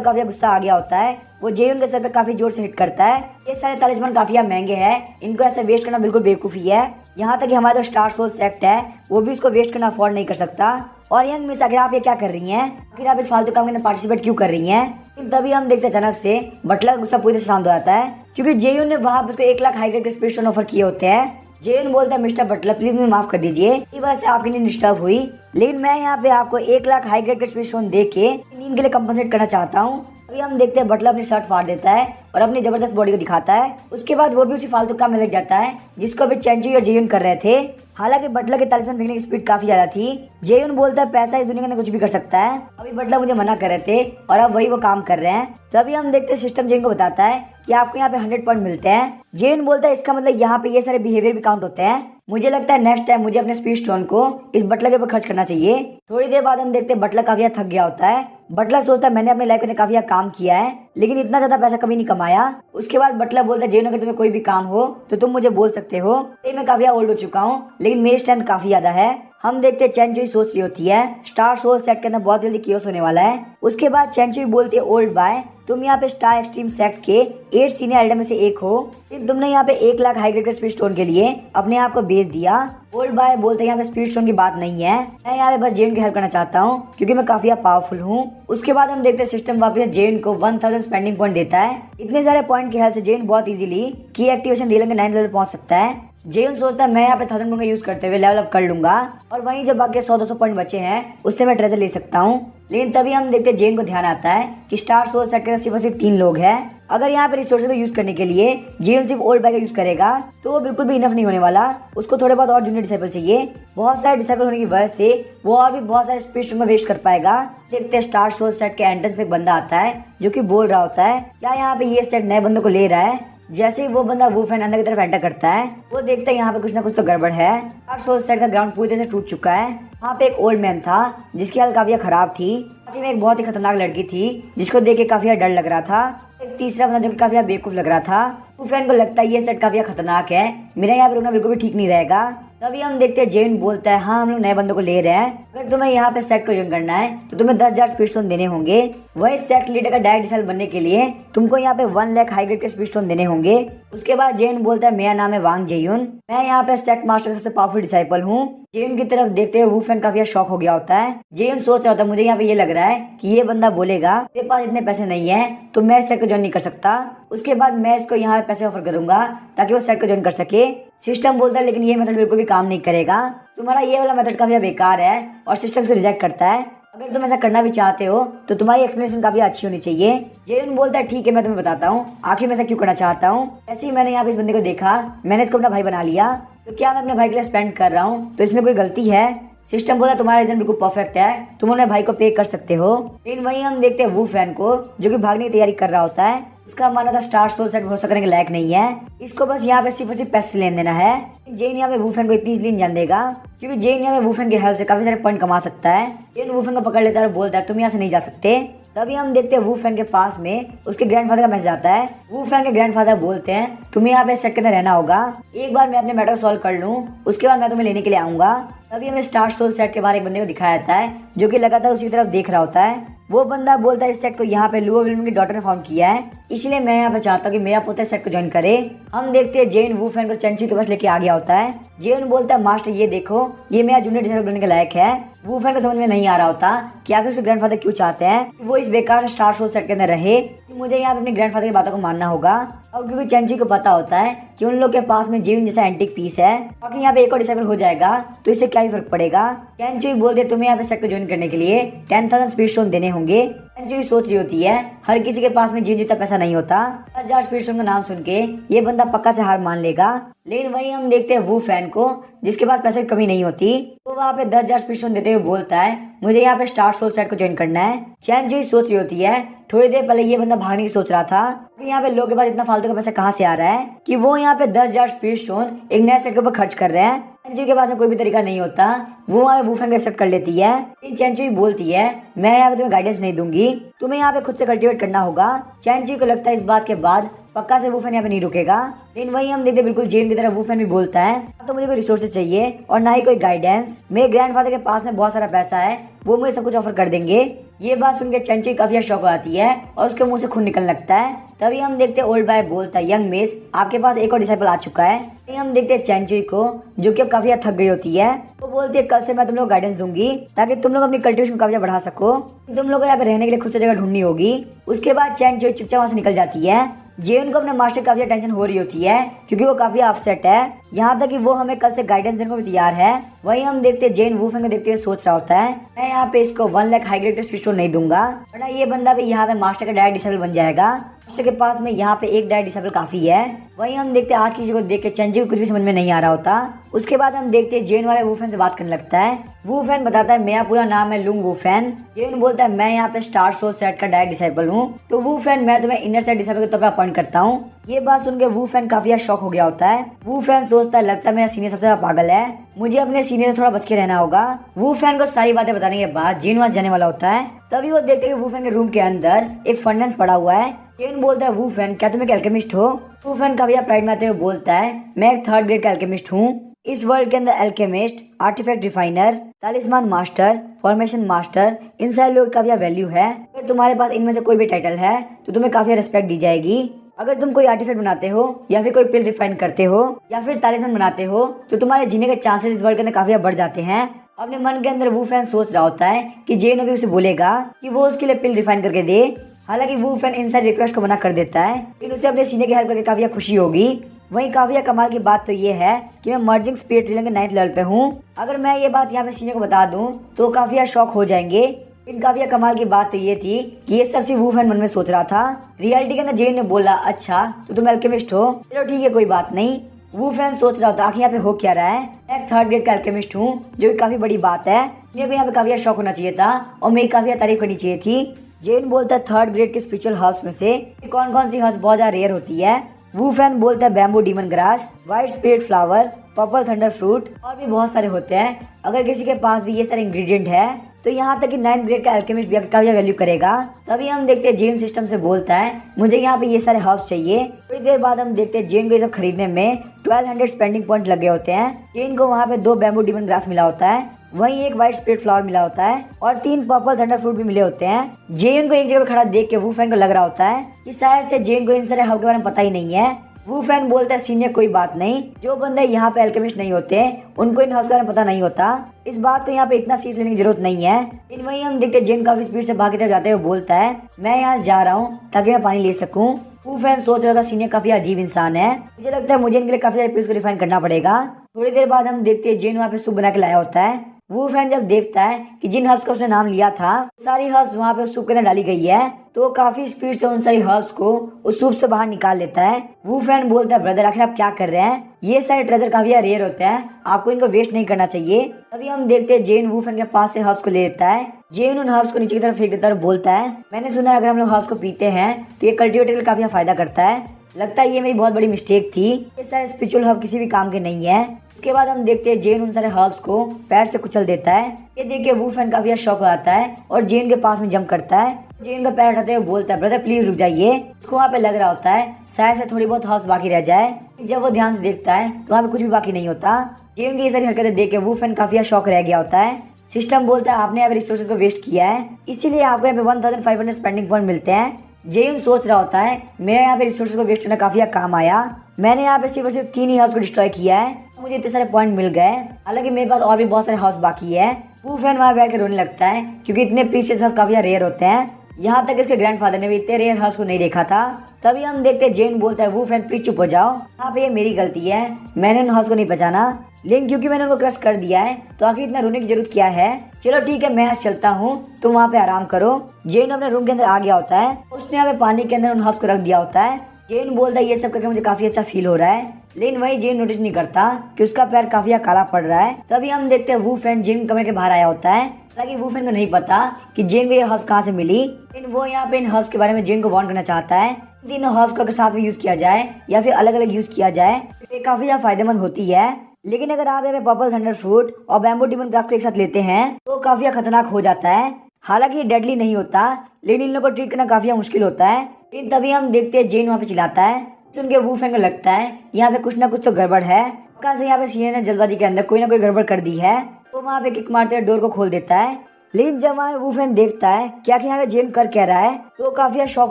काफी गुस्सा आ गया होता है। वो जेयन के सर पे काफी जोर से हिट करता है। ये सारे तालिस्मैन काफी महंगे हैं, इनको ऐसे वेस्ट करना बिल्कुल बेवकूफी है। यहाँ तक कि हमारा जो स्टार सोल सेक्ट है वो भी इसको वेस्ट करना अफोर्ड नहीं कर सकता। और यंग मिस आखिर आप ये क्या कर रही हैं? आखिर आप इस फालतू काम के अंदर पार्टिसिपेट क्यों कर रही हैं? तभी हम देखते अचानक से बटलर का गुस्सा पूरी तरह शांत हो जाता है, क्योंकि जेयून ने वहां पर उसको 1 लाख हाई ग्रेड के स्पीड स्टोन ऑफर किए होते हैं। जेयून बोलता है मिस्टर बटलर प्लीज मुझे माफ कर दीजिए, इस वजह से आपकी नींद डिस्टर्ब हुई, लेकिन मैं यहाँ पे आपको 1 लाख हाई ग्रेड के स्पीड स्टोन दे के नींद के लिए कंपनसेट करना चाहता हूँ। अभी हम देखते हैं बटलर अपनी शर्ट फाड़ देता है और अपनी जबरदस्त बॉडी को दिखाता है। उसके बाद वो भी उसी फालतू काम में लग जाता है जिसको अभी चैन-चुई और जेयून कर रहे थे। हालांकि बटलर के तालिस्मैन फेंकने की स्पीड काफी ज्यादा थी। जेयून बोलता है पैसा इस दुनिया के अंदर कुछ भी कर सकता है, अभी बटलर मुझे मना कर रहे थे और अब वही वो काम कर रहे हैं। तभी हम देखते हैं सिस्टम जेयून को बताता है कि आपको यहाँ पे 100 पॉइंट मिलते हैं। जेयून बोलता है इसका मतलब यहाँ पे ये सारे बिहेवियर भी काउंट होते हैं। मुझे लगता है नेक्स्ट टाइम मुझे अपने स्पीड स्टोन को इस बटलर के ऊपर खर्च करना चाहिए। थोड़ी देर बाद हम देखते हैं बटलर काफी थक गया होता है। बटलर सोचता है मैंने अपनी लाइफ में काफी काम किया है लेकिन इतना ज्यादा पैसा कभी नहीं कमाया। उसके बाद बटलर बोलता है जेयून अगर तुम्हें कोई भी काम हो तो तुम मुझे बोल सकते हो, मैं काफी ओल्ड हो चुका हूँ लेकिन मेरी स्ट्रेंथ काफी ज्यादा है। हम देखते हैं चैन-चुई सोच रही होती है स्टार सोल सेट के अंदर बहुत जल्दी केओस होने वाला है। उसके बाद चैन-चुई बोलती है ओल्ड बाय तुम यहाँ पे स्टार एक्सट्रीम सेक्ट के 8 सीनियर एल्डर में से एक हो, तुमने यहाँ पे 1 लाख हाई ग्रेड के स्पीड स्टोन के लिए अपने आप को बेच दिया। ओल्ड बाय बोलते हैं यहाँ पे स्पीड स्टोन की बात नहीं है, मैं यहाँ पे बस जेन की हेल्प करना चाहता हूँ क्योंकि मैं काफी पावरफुल हूँ। उसके बाद हम देखते हैं सिस्टम वापस जेन को 1000 स्पेंडिंग पॉइंट देता है। इतने सारे पॉइंट की हेल्प से जेन बहुत इजीली की एक्टिवेशन डीलर के 9 लेवल पहुंच सकता है। जेन सोचता है मैं यहाँ पे 1000 पॉइंट का यूज करते हुए लेवल अप कर लूंगा और वहीं जो बाकी 100-200 पॉइंट बचे हैं उससे मैं ट्रेजर ले सकता हूँ। लेकिन तभी हम देखते हैं जेन को ध्यान आता है कि स्टार सोल सेट के सिर्फ 3 लोग हैं। अगर यहाँ पे रिसोर्सेज को यूज करने के लिए जेन सिर्फ ओल्ड बाय का यूज करेगा तो वो बिल्कुल भी इनफ नहीं होने वाला, उसको थोड़े बहुत और जूनियर डिसाइपल चाहिए। बहुत सारे डिसाइपल होने की वजह से वो और भी बहुत सारे स्पीड में वेस्ट कर पाएगा। देखते हैं स्टार सोल सेट के एंट्रेंस पे एक बंदा आता है जो कि बोल रहा होता है क्या यहाँ पे ये सेट नए बंदों को ले रहा है। जैसे ही वो बंदा वूफेन अंदर की तरफ एंटर करता है वो देखता है यहाँ पे कुछ ना कुछ तो गड़बड़ है। स्टार सोल सेट का ग्राउंड पूरी तरह से टूट चुका है। वहाँ पे एक ओल्ड मैन था जिसकी हालत काफी खराब थी। साथ ही में एक बहुत ही खतरनाक लड़की थी जिसको देख के काफी डर लग रहा था। एक तीसरा बंदा जो कि काफी बेवकूफ लग रहा था। वूफेन को लगता है ये सेट काफी खतरनाक है, मेरा यहाँ पे रुकना बिल्कुल भी ठीक नहीं रहेगा। तभी हम देखते हैं जेन बोलता है हाँ हम लोग नए बंदों को ले रहे हैं, अगर तुम्हें यहाँ पे सेट को ज्वाइन करना है तो तुम्हें 10,000 स्पीड स्टोन देने होंगे। वही सेट लीडर का डायरेक्ट डिसाइपल बनने के लिए तुमको यहाँ पे 1 लाख हाई ग्रेड के स्पीड स्टोन देने होंगे। उसके बाद जेन बोलता है मेरा नाम है वांग जेयून, मैं यहाँ पे सेट मास्टर का सबसे पावरफुल डिसाइपल हूँ। जेन की तरफ देखते हुए वूफेन काफी शॉक हो गया होता है। जेन सोच रहा होता है मुझे यहाँ पे ये लग रहा है कि ये बंदा बोलेगा मेरे पास इतने पैसे नहीं है तो मैं सेट को ज्वाइन नहीं कर सकता। उसके बाद मैं इसको यहाँ पैसे ऑफर करूंगा ताकि वो सेट को ज्वाइन कर सके। सिस्टम बोलता है लेकिन ये मेथड बिल्कुल भी काम नहीं करेगा, तुम्हारा ये वाला मेथड काफी बेकार है और सिस्टम से रिजेक्ट करता है। अगर तुम ऐसा करना भी चाहते हो तो तुम्हारी एक्सप्लेनेशन काफी अच्छी होनी चाहिए। जेन बोलता है ठीक है मैं तुम्हें बताता हूँ आखिर मैं ऐसा क्यों करना चाहता हूँ। ऐसे ही मैंने यहाँ पे इस बंदे को देखा, मैंने इसको अपना भाई बना लिया, तो क्या मैं अपने भाई के लिए स्पेंड कर रहा हूँ तो इसमें कोई गलती है? सिस्टम बोला तुम्हारा रीजन बिल्कुल परफेक्ट है, तुम अपने भाई को पे कर सकते हो। लेकिन वहीं हम देखते हैं वूफेन को जो कि भागने की तैयारी कर रहा होता है। उसका मानना था स्टार सोल सेट भरोसा करने के लायक नहीं है, इसको बस यहाँ पे सिर्फ और सिर्फ पैसे लेन देना है। जेन यहाँ पे वूफेन को इतनी इजीली जान देगा क्योंकि जेन यहाँ पे वूफेन की हेल्प से काफी सारे पॉइंट कमा सकता है। जेन वूफेन को पकड़ लेता है और बोलता है तुम यहाँ से नहीं जा सकते। तभी हम देखते हैं वूफेन के पास में उसके ग्रैंडफादर का मैसेज आता है। वूफेन के ग्रैंडफादर बोलते हैं तुम्हें यहाँ पे सेट के अंदर रहना होगा, एक बार मैं अपने मैटर सॉल्व कर लूँ उसके बाद मैं तुम्हें लेने के लिए आऊंगा। तभी हमें स्टार सोल सेट के बाहर एक बंदे को दिखाया जाता है जो कि लगातार उसी तरफ देख रहा होता है। वो बंदा बोलता है इस सेट को यहाँ पे लुओ विल्म की डॉटर ने फाउंड किया है, इसलिए मैं यहाँ पे चाहता हूँ कि मेरा पोता सेट को ज्वाइन करे। हम देखते हैं जेन वूफेन को चैन-चुई के पास लेके आ गया होता है। जेन बोलता है मास्टर ये देखो ये मेरा जूनियर डिसाइपल बनने के लायक है। वूफेन को समझ में नहीं आ रहा होता कि आखिर उसके ग्रैंडफादर क्यों चाहते हैं कि वो इस बेकार स्टार सोल सेट के अंदर रहे। मुझे यहाँ पे अपने ग्रैंडफादर की बातों को मानना होगा। और क्योंकि चैन-चुई को पता होता है कि उन लोग के पास में जेयून जैसा एंटिक पीस है, बाकी यहाँ पे एक और डिसाइपल हो जाएगा तो इससे क्या ही फर्क पड़ेगा। चैन-चुई बोलते तुम्हें यहाँ पे सेट को ज्वाइन करने के लिए 10,000 स्पीड स्टोन देने होंगे। चैन-चुई सोच रही होती है हर किसी के पास में जेयून जितना पैसा नहीं होता, 10,000 स्पीड स्टोन का नाम सुन के ये बंदा पक्का से हार मान लेगा। लेकिन वहीं हम देखते हैं वूफेन को जिसके पास पैसे की कमी नहीं होती, तो वहाँ पे 10,000 स्पीड स्टोन देते हुए बोलता है मुझे यहाँ पे स्टार सोल सेट को ज्वाइन करना है। चैन-चुई सोच रही होती है थोड़ी देर पहले ये बंदा भागने की सोच रहा था कि यहाँ पे लोगों के पास इतना फालतू का पैसा कहाँ से आ रहा है कि वो यहाँ पे 10,000 स्पीड स्टोन एक नए सेट के ऊपर खर्च कर रहे हैं। चैनचुई के पास में कोई भी तरीका नहीं होता, वो वहाँ पे वूफेन को एक्सेप्ट कर लेती है। लेकिन चैनचुई बोलती है मैं यहाँ पे तुम्हें गाइडेंस नहीं दूंगी, तुम्हें यहाँ पे खुद से कल्टिवेट करना होगा। चैनचुई को लगता है इस बात के बाद पक्का से वूफेन यहाँ पे नहीं रुकेगा। लेकिन वही हम देखते बिल्कुल जेन की तरह वूफेन भी बोलता है तो मुझे कोई रिसोर्सेज चाहिए और ना ही कोई गाइडेंस, मेरे ग्रैंडफादर के पास में बहुत सारा पैसा है, वो मुझे सब कुछ ऑफर कर देंगे। ये बात सुनकर चैनचुई काफी शौक आती है और उसके मुंह से खून निकलने लगता है। तभी हम देखते हैं ओल्ड बॉय बोलता है यंग मिस आपके पास एक और डिसाइपल आ चुका है। तभी हम देखते हैं चैनचुई को जो कि अब काफी थक गई होती है। वो बोलती है कल से मैं तुम लोग गाइडेंस दूंगी ताकि तुम लोग अपनी कल्टिवेशन काफी बढ़ा सको, तुम लोग को यहाँ पे रहने के लिए खुद से जगह ढूंढनी होगी। उसके बाद चैनचुई चुपचाप वहाँ से निकल जाती है। जेन को अपने मास्टर काफी टेंशन हो रही होती है क्योंकि वो काफी अपसेट है, यहाँ तक कि वो हमें कल से गाइडेंस देने को भी तैयार है। वहीं हम देखते हैं जेन वूफेन को देखते हुए सोच रहा होता है मैं यहाँ पे इसको 1 लाख हाई ग्रेड पिस्टल नहीं दूंगा, वरना ये बंदा भी यहाँ पे मास्टर का डायरेक्ट डिसेबल बन जाएगा। मास्टर के पास में यहाँ पे एक डायरेक्ट डिसेबल काफी है। वहीं हम देखते हैं आज की चीज को देख के चैनचुई को कुछ भी समझ में नहीं आ रहा होता। उसके बाद हम देखते हैं जेन वाले वूफेन से बात करने लगता है। वूफेन बताता है मेरा पूरा नाम है लुंग वूफेन। जेन बोलता है मैं यहाँ पे स्टार सोल सेट का डायरेक्ट डिसेबल हूँ, तो वूफेन मैं तुम्हें इनर सेट डिसेबल के तौर पर अपॉइंट करता हूँ। ये बात सुन के वूफेन काफी शॉक हो गया होता है। वूफेन सोचता है लगता है मेरा सीनियर सबसे ज्यादा पागल है, मुझे अपने सीनियर से थोड़ा बच के रहना होगा। वूफेन को सारी बातें बताने के बाद जेन वहां जाने वाला होता है। तभी वो देखते हैं वूफेन के रूम के अंदर एक फर्नेस पड़ा हुआ है। जेन बोलता है वूफेन क्या तुम एक एल्केमिस्ट हो? वूफेन काफी प्राइड में आते हुए बोलता है मैं एक 3rd ग्रेड का एल्केमिस्ट हूँ। इस वर्ल्ड के अंदर alchemist, artifact refiner, talisman master, formation master, इन सारे लोग काफी वैल्यू है। अगर तुम्हारे पास इनमें से कोई भी टाइटल है तो तुम्हें काफी रिस्पेक्ट दी जाएगी। अगर तुम कोई आर्टिफैक्ट बनाते हो या फिर कोई पिल रिफाइन करते हो या फिर तालिस्मान बनाते हो तो तुम्हारे जीने के चांसेस इस वर्ल्ड के अंदर काफी बढ़ जाते हैं। अपने मन के अंदर वूफेन सोच रहा होता है कि जेन अभी उसे बोलेगा कि वो उसके लिए पिल रिफाइन करके दे। हालांकि वूफेन इन सारी रिक्वेस्ट को मना कर देता है, लेकिन उसे अपने सीने की हेल्प करके काफी खुशी होगी। वहीं काफी कमाल की बात तो ये है कि मैं मर्जिंग स्पिरिट ट्रिलियन के 9th लेवल पे हूँ। अगर मैं ये बात यहाँ पे सीने को बता दूं तो काफी शॉक हो जाएंगे। इन काफी कमाल की बात तो ये थी कि ये सब सिर्फ वूफेन मन में सोच रहा था। रियलिटी के अंदर जेन ने बोला अच्छा तो तुम एल्केमिस्ट हो, चलो ठीक है कोई बात नहीं। वूफेन सोच रहा था आखिर यहाँ पे हो क्या रहा है, मैं एक 3rd ग्रेड का एल्केमिस्ट हूँ जो कि काफी बड़ी बात है। मेरे को यहाँ पे काफी शौक होना चाहिए था और मेरी काफी तारीफ करनी चाहिए थी। जेन बोलता है 3rd ग्रेड के स्पिरिचुअल हर्ब्स में से कौन कौन सी हर्ब्स बहुत ज्यादा रेयर होती है। वूफेन बोलता है bamboo demon grass, white spirit flower, purple thunder fruit और भी बहुत सारे होते हैं। अगर किसी के पास भी ये सारे इंग्रेडिएंट है तो यहाँ तक कि 9th ग्रेड का एल्केमिस्ट भी काफी वैल्यू करेगा। तभी हम देखते हैं जेन सिस्टम से बोलता है मुझे यहाँ पे ये सारे हर्ब्स चाहिए। थोड़ी देर बाद हम देखते हैं जेन को ये सब खरीदने में 1200 स्पेंडिंग पॉइंट लगे होते हैं। जेन को वहाँ पे 2 बैम्बू डीमन ग्रास मिला होता है, वहीं एक व्हाइट स्पिरिट फ्लावर मिला होता है और 3 पर्पल थंडर फ्रूट भी मिले होते हैं। जेन को एक जगह खड़ा देख के वूफेन को लग रहा होता है कि शायद से जेन को इन सारे हर्ब के बारे में पता ही नहीं है। वूफेन बोलता है सीनियर कोई बात नहीं, जो बंदे यहाँ पे एल्केमिस्ट नहीं होते उनको इन हर्ब्स के बारे में पता नहीं होता, इस बात को यहाँ पे इतना सीरियस लेने की जरूरत नहीं है। इन वहीं हम देखते जेन काफी स्पीड से भाग की तरफ जाते हुए बोलता है मैं यहाँ से जा रहा हूँ ताकि मैं पानी ले सकूँ। वूफेन सोच रहा था सीनियर काफी अजीब इंसान है, मुझे लगता है मुझे इनके लिए काफी सारे पिल्स को रिफाइन करना पड़ेगा। थोड़ी देर बाद हम देखते हैं जेन वहाँ पे सूप बना के लाया होता है। वूफेन जब देखता है कि जिन हर्ब्स का उसने नाम लिया था सारी हर्ब्स वहाँ पे सूप के अंदर डाली गई है तो वो काफी स्पीड से उन सारी हर्ब्स को उस सूप से बाहर निकाल लेता है। वूफेन बोलता है ब्रदर आखिर आप क्या कर रहे हैं, ये सारे ट्रेजर काफी रेयर होते हैं, आपको इनको वेस्ट नहीं करना चाहिए। तभी हम देखते हैं जेन वूफेन के पास से हर्ब्स को ले लेता है। जेन उन हर्ब्स को नीचे की तरफ फेंक देता है और बोलता है मैंने सुना है अगर हम लोग हर्ब्स को पीते हैं तो ये कल्टिवेटर के लिए काफी फायदा करता है, लगता है ये मेरी बहुत बड़ी मिस्टेक थी, ये सारे स्पिरिचुअल हर्ब किसी भी काम के नहीं है। उसके बाद हम देखते हैं जेन उन सारे हर्ब्स को पैर से कुचल देता है। ये देख के वूफेन काफी शौक आता है और जेन के पास में जंप करता है। जेन का पैर उठाते हुए बोलता है ब्रदर प्लीज रुक जाइए। उसको वहाँ पे लग रहा होता है शायद से थोड़ी बहुत हर्ब्स बाकी रह जाए। जब वो ध्यान से देखता है तो वहाँ पे कुछ भी बाकी नहीं होता। जेन की ये सारी हरकतें देख के वूफेन काफी शौक रह गया होता है। सिस्टम बोलता है आपने यहाँ पे रिसोर्सेज को वेस्ट किया है, इसीलिए आपको यहाँ पे 1500 स्पेंडिंग पॉइंट मिलते हैं। जेन सोच रहा होता है मेरे यहाँ पे रिसोर्सेज को वेस्ट करना काफी काम आया, मैंने यहाँ पे सिर्फ और सिर्फ 3 ही हाउस को डिस्ट्रॉय किया है, मुझे इतने सारे पॉइंट मिल गए, हालांकि मेरे पास और भी बहुत सारे हाउस बाकी है। वूफेन वहाँ बैठ के रोने लगता है क्योंकि इतने प्रीशियस हर्ब्स काफी रेयर होते हैं, यहाँ तक इसके ग्रैंडफादर ने भी इतने रेयर हर्ब्स को नहीं देखा था। तभी हम देखते हैं जेन बोलता है वूफेन प्लीज चुप हो जाओ, यहाँ पे ये मेरी गलती है, मैंने उन हर्ब्स को नहीं पहचाना, लेकिन क्योंकि मैंने उनको क्रश कर दिया है तो आखिर इतना रोने की जरूरत क्या है, चलो ठीक है मैं आज चलता हूँ, तुम वहाँ पे आराम करो। जेन अपने रूम के अंदर आ गया होता है, उसने यहाँ पे पानी के अंदर उन हर्ब्स को रख दिया होता है। जेन बोलता है ये सब करके मुझे काफी अच्छा फील हो रहा है, लेकिन वही जेन नोटिस नहीं करता कि उसका पैर काफी काला पड़ रहा है। तभी हम देखते हैं वूफेन जेन कमरे के बाहर आया होता है, हालांकि वूफेन को नहीं पता कि जेन को ये हर्ब्स कहाँ से मिली, लेकिन वो यहाँ पे इन हर्ब्स के बारे में जेन को वार्न करना चाहता है। तीनों हर्ब्स को अगर साथ में यूज किया जाए या फिर अलग अलग यूज किया जाए तो ये काफी ज्यादा फायदेमंद होती है, लेकिन अगर आप यहाँ पे पर्पल थंडर फ्रूट और बैम्बू डीमन ग्रास को एक साथ लेते हैं तो काफी खतरनाक हो जाता है। हालांकि ये डेडली नहीं होता, लेकिन इन लोगों को ट्रीट करना काफी मुश्किल होता है। लेकिन तभी हम देखते हैं जेन वहाँ पे चिल्लाता है। उनके वू फैंग को लगता है यहाँ पे कुछ ना कुछ तो गड़बड़ है। पक्का से यहाँ पे सीनियर ने जल्दबाजी के अंदर कोई ना कोई गड़बड़ कर दी है, तो वहाँ पे किक मारते हुए डोर को खोल देता है। लेकिन जब वहाँ वू फैंग देखता है क्या कि यहाँ पे जेन कर कह रहा है, तो काफी शॉक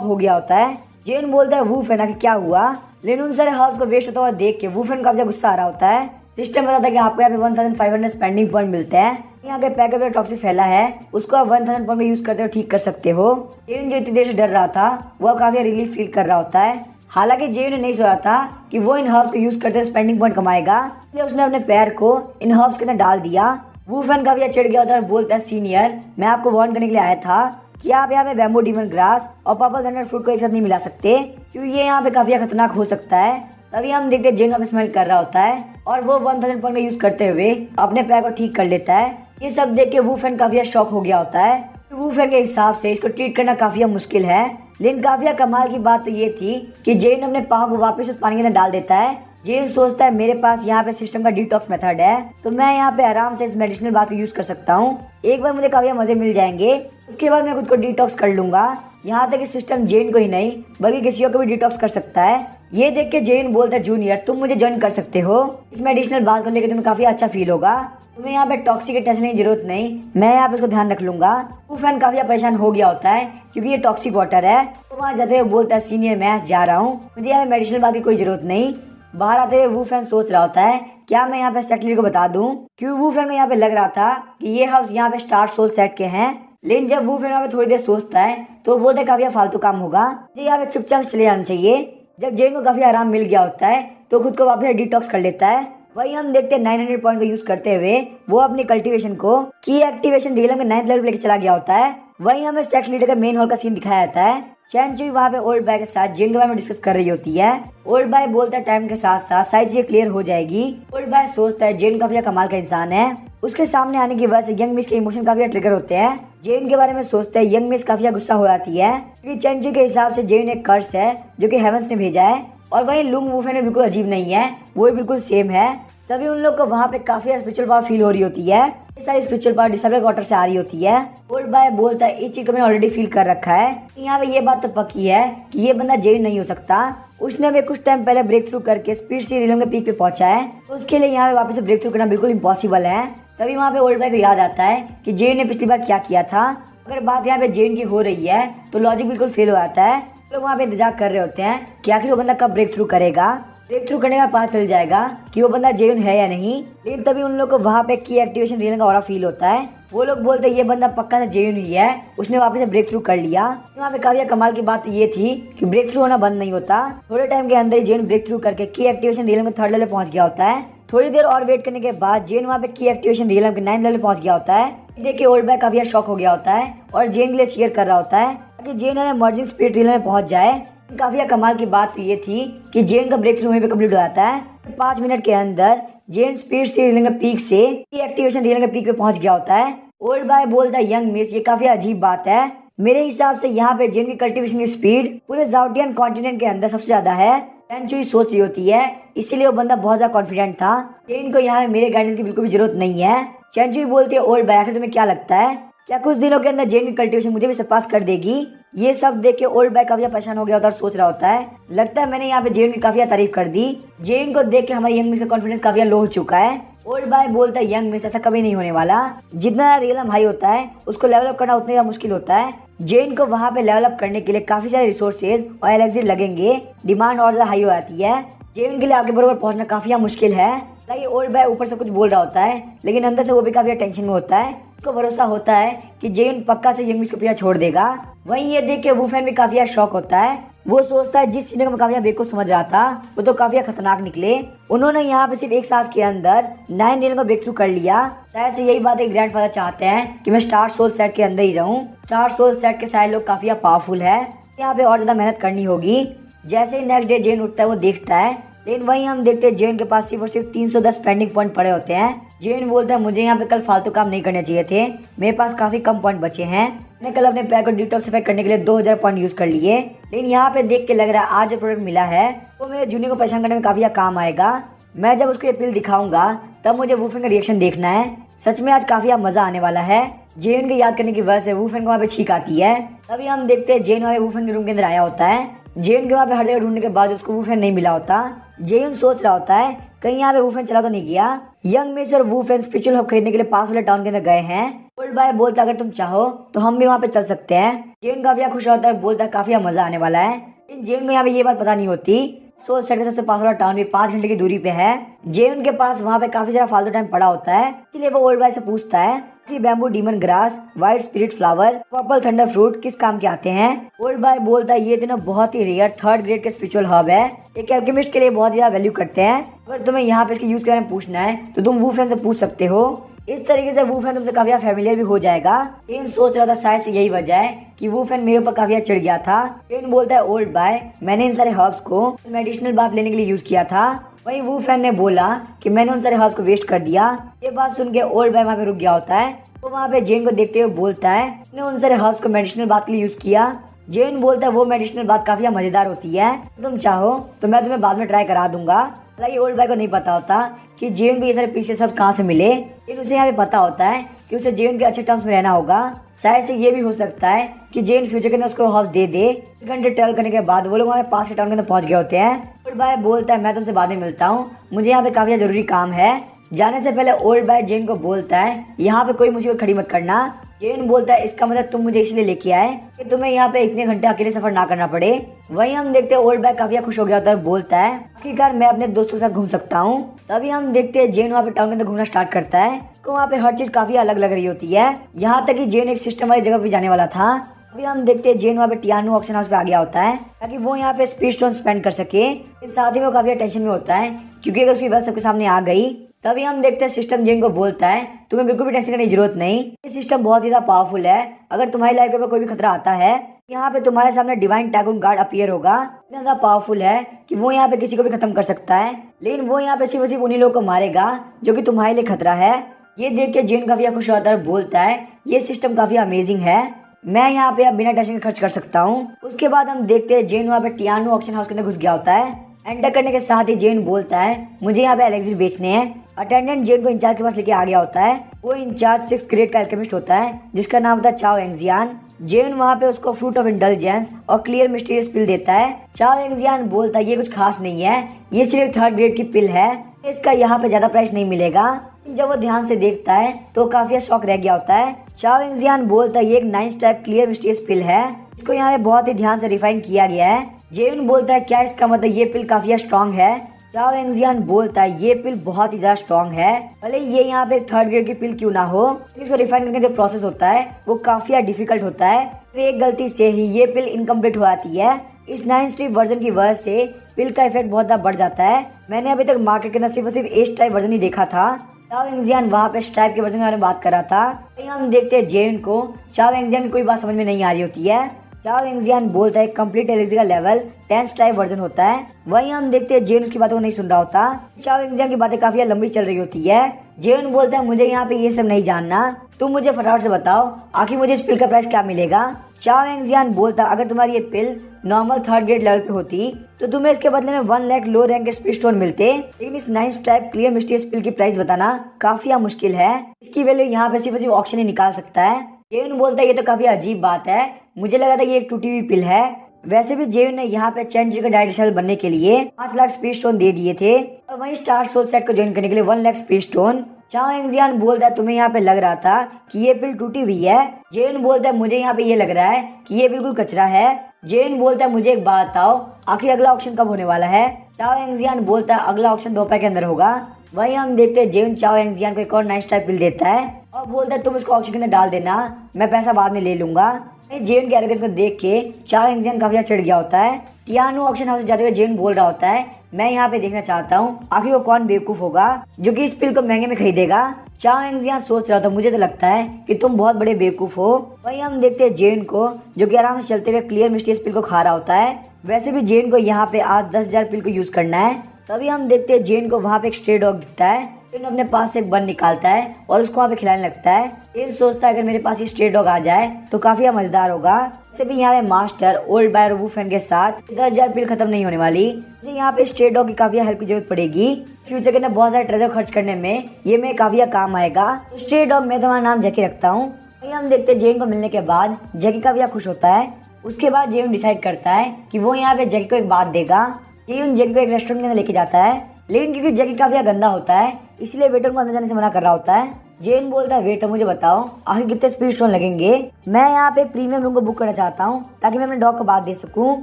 हो गया होता है। जेन बोलता है वू फैंग कि क्या हुआ, लेकिन उन सारे हाउस को वेस्ट होता हुआ देख के वू फैंग काफी गुस्सा आ रहा होता है। सिस्टम बताता है कि आपको यहाँ पे 1500 स्पेंडिंग पॉइंट मिलते हैं। यहाँ के पैकेट में टॉक्सिक फैला है, उसको आप 1000 पॉइंट का यूज करते हुए ठीक कर सकते हो। जेन जो इतनी देर से डर रहा था वह काफी रिलीफ फील कर रहा होता है। हालांकि जेन ने नहीं सोचा था कि वो इन हर्ब्स को यूज करते हुए स्पेंडिंग पॉइंट कमाएगा, इसलिए उसने अपने पैर को इन हर्ब्स के अंदर डाल दिया। वू फैन काफी चिढ़ गया होता है और बोलता है सीनियर, मैं आपको वार्न करने के लिए आया था कि आप यहाँ पे बैम्बू डीमन ग्रास और पर्पल थंडर फ्रूट को एक साथ नहीं मिला सकते, क्योंकि ये यहाँ पे काफी खतरनाक हो सकता है। तभी हम देखते हैं जेन वहाँ पे स्मेल कर रहा होता है और वो 1000 पॉइंट का यूज करते हुए अपने पैर को ठीक कर लेता है। ये सब देख के वू फैन काफी शॉक हो गया होता है। वू फैन के हिसाब से इसको ट्रीट करना काफी मुश्किल है, लेकिन काफी कमाल की बात तो ये थी कि जेन अपने पाँव को वापस उस पानी के अंदर डाल देता है। जेन सोचता है मेरे पास यहाँ पे सिस्टम का डिटॉक्स मेथड है, तो मैं यहाँ पे आराम से इस मेडिसिनल बात को यूज कर सकता हूँ। एक बार मुझे काफी मजे मिल जाएंगे, उसके बाद मैं खुद को डिटॉक्स कर लूंगा। यहाँ तक कि सिस्टम जेन को ही नहीं बल्कि किसी को भी डिटॉक्स कर सकता है। ये देख के जेन बोलता है जूनियर तुम मुझे ज्वाइन कर सकते हो, इस मेडिसिनल बात को लेकर तुम्हें काफी अच्छा फील होगा, तुम्हें यहाँ पे टॉक्सिक के टेस्ट लेने की जरूरत नहीं, मैं यहाँ पे उसको ध्यान रख लूंगा। वू फैन काफी परेशान हो गया होता है क्योंकि ये टॉक्सिक वाटर है। तो वहाँ जाते हुए बोलता है सीनियर मैं जा रहा हूँ, मुझे यहाँ पे मेडिसिनल बात की कोई जरूरत नहीं। बाहर आते हुए वू फैन सोच रहा होता है क्या मैं यहाँ पे सेट लीडर को बता दूं, क्योंकि वू फैन को यहाँ पे लग रहा था कि ये हाउस यहाँ पे स्टार सोल सेट के हैं। लेकिन जब वू फैन यहाँ पे थोड़ी देर सोचता है तो बोलते काफी फालतू काम होगा, यहाँ पे चुपचाप चले जाना चाहिए। जब जेन को काफी आराम मिल गया होता है तो खुद को वापस डिटॉक्स कर लेता है। वही हम देखते हैं 900 पॉइंट का यूज करते हुए वो अपनी कल्टीवेशन को की एक्टिवेशन रियलम के 9th लेवल पे लेके चला गया होता है। वही हमें सेक्ट लीडर का मेन हॉल का सीन दिखाया जाता है। चैन चुई वहाँ पे ओल्ड बाय के साथ जेन के बारे में डिस्कस कर रही होती है। ओल्ड बाय बोलता है टाइम के साथ साथ सारी चीजें क्लियर हो जाएगी। ओल्ड बाय सोचता है जेन काफी कमाल का इंसान है, उसके सामने आने की वजह से यंग मिस के इमोशन काफी ट्रिगर होते हैं। जेन के बारे में सोचते हैं यंग मिस काफी गुस्सा हो जाती है क्योंकि चैन चुई के हिसाब से जेन एक कर्स है जो कि हेवंस ने भेजा है, और वही लुंग वूफे ने बिल्कुल अजीब नहीं है, वो भी बिल्कुल सेम है। तभी उन लोग को वहाँ पे काफी स्पिरिचुअल पावर फील हो रही होती है। ये सारी स्पिरिचुअल पावर डिसेबल वाटर से आ रही होती है। ओल्ड बाय बोलता है इस चीज को मैंने ऑलरेडी फील कर रखा है। यहाँ पे ये बात तो पक्की है कि ये बंदा जेन नहीं हो सकता, उसने भी कुछ टाइम पहले ब्रेक थ्रू करके स्पीड सी रिलम के पीक पे पहुंचा है, तो उसके लिए यहाँ पे वापस से ब्रेक थ्रू करना बिल्कुल इम्पॉसिबल है। तभी वहाँ पे ओल्ड बाय को याद आता है कि जेन ने पिछली बार क्या किया था। अगर बात यहाँ पे जेन की हो रही है तो लॉजिक बिल्कुल फेल हो जाता है। लोग वहाँ पे इंतजार कर रहे होते हैं कि आखिर वो बंदा कब ब्रेक थ्रू करेगा। ब्रेक थ्रू करने का पता चल जाएगा कि वो बंदा जेन है या नहीं। लेकिन तभी उन लोग को वहाँ पे की एक्टिवेशन रियल का ऑरा फील होता है। वो लोग बोलते हैं ये बंदा पक्का से जेन ही है, उसने वापस से ब्रेक थ्रू कर लिया। वहाँ पे काफी कमाल की बात ये थी कि ब्रेक थ्रू होना बंद नहीं होता, थोड़े टाइम के अंदर ही जेन ब्रेक थ्रू करके की एक्टिवेशन रियल में 3rd लेवल पहुंच गया होता है। थोड़ी देर और वेट करने के बाद जेन वहाँ पे की एक्टिवेशन रियल में 9th लेवल पहुंच गया होता है। देखिए ओल्ड बाय काफी शॉक हो गया होता है और जेन के लिए चीयर कर रहा होता है ताकि जेन हमें मर्जिंग स्पीड रियल में पहुंच जाए। काफी कमाल की बात तो ये थी कि जेन का ब्रेक थ्रू वहीं पे कंप्लीट हो जाता है। 5 मिनट के अंदर जेन स्पीड से रियल के पीक से एक्टिवेशन रियल के पीक पे पहुंच गया होता है। ओल्ड बाय बोलता है यंग मिस ये काफी अजीब बात है, मेरे हिसाब से यहाँ पे जेन की कल्टीवेशन की स्पीड पूरे जाउटियन कॉन्टिनेंट के अंदर सबसे ज्यादा है। चैन सोच रही होती है, इसीलिए वो बंदा बहुत ज्यादा कॉन्फिडेंट था। जेन को यहाँ मेरे गाइडेंस की बिल्कुल भी जरूरत नहीं है। चैन बोलती है ओल्ड बाय आखिर तुम्हें क्या लगता है क्या कुछ दिनों के अंदर जेन की कल्टीवेशन मुझे भी सरपास कर देगी। ये सब देख के ओल्ड बाय काफी परेशान हो गया होता है और सोच रहा होता है लगता है मैंने यहाँ पे जेन की काफी तारीफ कर दी। जेन को देख के हमारे यंग मिस का कॉन्फिडेंस काफी लो हो चुका है। ओल्ड बाय बोलता है यंग मिस ऐसा कभी नहीं होने वाला, जितना रियलम हाई होता है उसको लेवल अप करना उतना मुश्किल होता है। जेन को वहाँ पे लेवल अप करने के लिए काफी सारे रिसोर्सेज और एलेक्सिर लगेंगे, डिमांड और ज्यादा हाई हो जाती है। जेन के लिए आगे बरोबर पहुंचना काफी मुश्किल है। ओल्ड बाय ऊपर से कुछ बोल रहा होता है लेकिन अंदर से वो भी काफी टेंशन में होता है। उसको भरोसा होता है कि जेन पक्का से यंग मिस को पीछा छोड़ देगा। वहीं ये देख के वूफेन भी काफी शॉक होता है। वो सोचता है जिस चीज को मैं काफी बेवकूफ समझ रहा था वो तो काफी खतरनाक निकले। उन्होंने यहाँ पे सिर्फ एक सांस के अंदर 9 रियल को ब्रेक थ्रू कर लिया। शायद से यही बात एक ग्रैंडफादर चाहते हैं कि मैं स्टार सोल सेट के अंदर ही रहूं। स्टार सोल सेट के सारे लोग काफी पावरफुल है, यहाँ पे और ज्यादा मेहनत करनी होगी। जैसे ही नेक्स्ट डे जेन उठता है वो देखता है, लेकिन वहीं हम देखते हैं जेन के पास सिर्फ और सिर्फ 310 पेंडिंग पॉइंट पड़े होते हैं। जेन बोलता है मुझे यहाँ पे कल फालतू काम नहीं करने चाहिए थे, मेरे पास काफी कम पॉइंट बचे हैं, मैंने कल अपने पैर को डिटॉक्सिफाई करने के लिए 2000 पॉइंट यूज कर लिए। लेकिन यहाँ पे देख के लग रहा है आज जो प्रोडक्ट मिला है वो मेरे जूनियर को परेशान करने में काफी काम आएगा। मैं जब उसको ये पिल दिखाऊंगा तब मुझे वूफेन का रिएक्शन देखना है। सच में आज काफी मजा आने वाला है। जेन को याद करने की वजह से वूफेन को वहाँ पे छींक आती है। तभी हम देखते हैं जेन वहाँ पे वूफेन के रूम के अंदर आया होता है। जेन के वहाँ पे हर जगह ढूंढने के बाद उसको वूफेन नहीं मिला होता। जेन सोच रहा होता है कहीं यहाँ पे वूफेन चला तो नहीं गया। यंग मिस और वूफेन स्पिरिचुअल हब खरीदने के लिए पास वाले टाउन के अंदर गए हैं। ओल्ड बॉय बोलता अगर तुम चाहो तो हम भी वहाँ पे चल सकते हैं। जेन काफी खुश होता है, बोलता काफी मजा आने वाला है। लेकिन जेन को यहाँ पे ये बात पता नहीं होती सोल सेट के सबसे पास वाला टाउन भी 5 घंटे की दूरी पे है। जेन के पास वहाँ पे काफी सारा फालतू टाइम पड़ा होता है, इसलिए वो ओल्ड बॉय से पूछता है कि bamboo demon grass, white spirit flower, purple thunder fruit किस काम के आते हैं। ओल्ड बॉय बोलता है ये तीनों बहुत ही रेयर 3rd ग्रेड के स्पिरिचुअल हब है, एक एल्केमिस्ट के लिए बहुत ज्यादा वैल्यू करते हैं। अगर तुम्हें यहाँ पे इसके यूज के बारे में पूछना है तो तुम वूफेन से पूछ सकते हो। इस तरीके से वूफेन तुमसे काफी फैमिलियर भी हो जाएगा। केन सोच रहा था शायद से यही वजह है कि वूफेन मेरे ऊपर काफी चढ़ गया था। केन बोलता है ओल्ड बॉय मैंने इन सारे हर्ब्स को मेडिसिनल बात लेने के लिए यूज किया था। वहीं वूफेन ने बोला कि मैंने उन सारे हर्ब्स को वेस्ट कर दिया। ये बात सुन के ओल्ड बॉय वहाँ पे रुक गया होता है। तो वहाँ पे जेन को देखते हुए बोलता है मैंने उन सारे हर्ब्स को मेडिसिनल बात के लिए यूज किया। जेन बोलता है वो मेडिसिनल बात काफी मजेदार होती है, तुम चाहो तो मैं तुम्हें बाद में ट्राई करा दूंगा। हालांकि ओल्ड बॉय को नहीं पता होता कि जेन को ये सारे पीसेस सब कहाँ से मिले, लेकिन उसे यहाँ पे पता होता है कि उसे जेन के अच्छे टर्म्स में रहना होगा। शायद से ये भी हो सकता है कि जेन फ्यूचर के अंदर उसको हाउस दे दे। 1 घंटे ट्रेवल करने के बाद वो लोग वहाँ पास के टाउन के अंदर पहुंच गए होते हैं। ओल्ड बॉय बोलता है मैं तुमसे बाद में मिलता हूँ, मुझे यहाँ पे काफी जरूरी काम है। जाने से पहले ओल्ड बॉय जेन को बोलता है यहाँ पे कोई मुसीबत खड़ी मत करना। जेन बोलता है इसका मतलब तुम मुझे इसलिए लेके आए कि तुम्हें यहाँ पे इतने घंटे अकेले सफर ना करना पड़े। वहीं हम देखते हैं ओल्ड बॉय काफी खुश हो गया होता है और बोलता है आखिरकार मैं अपने दोस्तों के साथ घूम सकता हूँ। तभी हम देखते हैं जेन वहाँ पे टाउन के अंदर घूमना स्टार्ट करता है। तो वहाँ पे हर चीज काफी अलग लग रही होती है, यहाँ तक कि जेन एक सिस्टम वाली जगह पे जाने वाला था। अभी हम देखते हैं जेन वहाँ पे टियानो ऑक्शन हाउस पे आ गया होता है ताकि वो यहाँ पे स्पीड स्टोन स्पेंड कर सके। इस साथ ही वो काफी टेंशन में होता है क्योंकि अगर उसकी वेल्थ सबके सामने आ गई। तभी हम देखते हैं सिस्टम जेन को बोलता है तुम्हें बिल्कुल भी टेंशन करने की जरूरत नहीं, ये सिस्टम बहुत ही ज्यादा पावरफुल है। अगर तुम्हारी लाइफ में कोई भी खतरा आता है यहाँ पे तुम्हारे सामने डिवाइन टैगून गार्ड अपीयर होगा। इतना ज्यादा पावरफुल है कि वो यहाँ पे किसी को भी खत्म कर सकता है, लेकिन वो यहाँ पे सिर्फ उन्हीं लोगों को मारेगा जो कि तुम्हारे लिए खतरा है। ये देख के जेन काफी खुश होता है, बोलता है ये सिस्टम काफी अमेजिंग है, मैं यहाँ पे अब बिना टेंशन खर्च कर सकता हूँ। उसके बाद हम देखते हैं जेन वहाँ पे टियानो ऑक्शन हाउस के अंदर घुस गया होता है। एंटर करने के साथ ही जेन बोलता है मुझे यहाँ पे एलेक्सिर बेचने हैं। अटेंडेंट जेन को इंचार्ज के पास लेके आ गया होता है। वो इंचार्ज 6th ग्रेड का एल्केमिस्ट होता है जिसका नाम होता है चाओ एंगजियान। जेन वहाँ पे उसको फ्रूट ऑफ इंटेलिजेंस और क्लियर मिस्टीरियस पिल देता है। चाओ एंगजियान बोलता है ये कुछ खास नहीं है, ये सिर्फ 3rd ग्रेड की पिल है, इसका यहाँ पे ज्यादा प्राइस नहीं मिलेगा। जब वो ध्यान से देखता है तो काफी शॉक रह गया होता है। चाओ एंगजियान बोलता है ये एक 9th टाइप क्लियर मिस्टीरियस पिल है, इसको यहाँ पे बहुत ही ध्यान से रिफाइन किया गया है। जेन बोलता है क्या इसका मतलब ये पिल काफी स्ट्रॉन्ग है। चाओ एंगजियान बोलता है ये पिल बहुत ही ज्यादा स्ट्रॉन्ग है, भले ये यहाँ पे 3rd ग्रेड की पिल क्यों ना हो, इसको रिफाइन करने का जो प्रोसेस होता है वो काफी डिफिकल्ट होता है। तो एक गलती से ही ये पिल इनकम्प्लीट हो जाती है। इस 9th टाइप वर्जन की वजह से पिल का इफेक्ट बहुत ज्यादा बढ़ जाता है। मैंने अभी तक मार्केट के अंदर सिर्फ 8th टाइप वर्जन ही देखा था। चाओ एंगजियान वहाँ पे स्ट्राइप के वर्जन के बारे में बात कर रहा था। हम देखते हैं जेन को चाओ एंगजियान की कोई बात समझ में नहीं आ रही होती है। चाओ एंगजियान बोलता है कंप्लीट एलिक्सिर का लेवल 10th टाइप वर्जन होता है। वहीं हम देखते हैं जेन उसकी बातों को नहीं सुन रहा होता। चाओ एंगजियान की बातें काफी लंबी चल रही होती है। जेन बोलता है मुझे यहाँ पे ये सब नहीं जानना, तुम मुझे फटाफट से बताओ आखिर मुझे इस पिल का प्राइस क्या मिलेगा। चाओ एंगजियान बोलता है अगर तुम्हारी ये पिल नॉर्मल 3rd ग्रेड लेवल पे होती तो तुम्हें इसके बदले में 1 लाख लो रैंक के स्पीड स्टोन मिलते, लेकिन इस 9th टाइप क्लियर मिस्टीरियस पिल की प्राइस बताना काफी मुश्किल है, इसकी वैल्यू यहाँ पे सिर्फ ऑक्शन ही निकाल सकता है। जेन बोलता है ये तो काफी अजीब बात है, मुझे लगा था ये एक टूटी हुई पिल है। वैसे भी जेन ने यहाँ पे चैन जी का डायरेक्टर बनने के लिए 5 लाख स्पीड स्टोन दे दिए थे और वहीं स्टार सोल सेट को ज्वाइन करने के लिए 1 लाख स्पीड स्टोन। चाओ एंगजियान बोलता है तुम्हें यहाँ पे लग रहा था कि ये पिल टूटी हुई है। जेन बोलता है मुझे यहाँ पे ये लग रहा है कि ये बिल्कुल कचरा है। जेन बोलता है मुझे एक बात बताओ आखिर अगला ऑक्शन कब होने वाला है। चाओ एंगजियान बोलता है अगला ऑक्शन दोपहर के अंदर होगा। वहीं हम देखते हैं जेन चाओ एंगजियान को एक और 9th टाइप पिल देता है और बोलता है तुम इसको ऑक्शन के अंदर डाल देना, मैं पैसा बाद में ले लूंगा। जेन के एरोगेंस को देख के चाओ एंगजियान काफी चढ़ गया होता है। टियानो ऑक्शन हाउस जाते हुए जेन बोल रहा होता है मैं यहाँ पे देखना चाहता हूँ आखिर वो कौन बेवकूफ होगा जो कि इस पिल को महंगे में खरीदेगा। चाओ एंगजियान सोच रहा था मुझे तो लगता है कि तुम बहुत बड़े बेवकूफ हो। वहीं हम देखते हैं जेन को जो कि आराम से चलते हुए क्लियर मिस्टीरियस पिल को खा रहा होता है। वैसे भी जेन को यहाँ पे आज 10,000 पिल को यूज करना है। तभी हम देखते हैं जेन को वहाँ पे एक स्ट्रे डॉग दिखता है जेन अपने पास से एक बन निकालता है और उसको वहाँ पे खिलाने लगता है। जेन सोचता है अगर मेरे पास ये स्ट्रे डॉग आ जाए तो काफी मजेदार होगा। वैसे भी यहाँ पे मास्टर ओल्ड बाय और वुफेन के साथ 10,000 पिल खत्म नहीं होने वाली। मुझे यहाँ पे स्ट्रे डॉग की काफी हेल्प की जरूरत पड़ेगी। फ्यूचर के अंदर बहुत सारे ट्रेजर खर्च करने में ये मेरे काफी काम आएगा। तो स्ट्रे डॉग मैं तुम्हारा नाम जैकी रखता हूँ। वहीं हम देखते हैं जेन को मिलने के बाद जैकी काफी खुश होता है। उसके बाद जेन डिसाइड करता है कि वो यहाँ पे जैकी को एक बात देगा। जेन जैकी को एक रेस्टोरेंट के अंदर लेके जाता है, लेकिन क्योंकि जैकी काफी गंदा होता है इसलिए वेटर को अंदर जाने से मना कर रहा होता है। जेन बोलता है वेटर मुझे बताओ आखिर कितने स्पीड स्टोन लगेंगे, मैं यहाँ पे एक प्रीमियम रूम को बुक करना चाहता हूँ ताकि मैं अपने डॉग को बात दे सकूँ।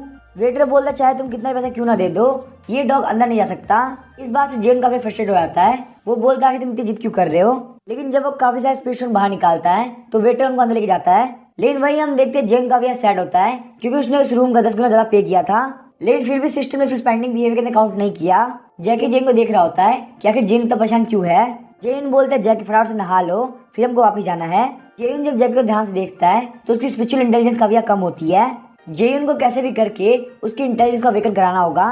वेटर बोलता है चाहे तुम कितना पैसा क्यों ना दे दो ये डॉग अंदर नहीं जा सकता। इस बात से जेन काफी फ्रस्ट्रेट हो जाता है। वो बोलता है कि तुम इतनी जिद क्यों कर रहे हो, लेकिन जब वो काफी सारे स्पीड स्टोन बाहर निकालता है तो वेटर उनको अंदर लेके जाता है। लेकिन वही हम देखते हैं जेन काफी सैड होता है क्योंकि उसने उस रूम का 10 गुना ज्यादा पे किया था, लेकिन फिर भी सिस्टम ने स्पेंडिंग बिहेवियर के काउंट नहीं किया। जैकी जेन को देख रहा होता है कि आखिर जेन इतना परेशान क्यों है। जेन बोलता है जैकी फटाफट से नहा लो फिर हमको वापस जाना है। जेन जब जैकी को ध्यान से देखता है तो उसकी स्पिरिचुअल इंटेलिजेंस काफी कम होती है। जेन को कैसे भी करके उसकी इंटेलिजेंस को अवेकन कराना होगा।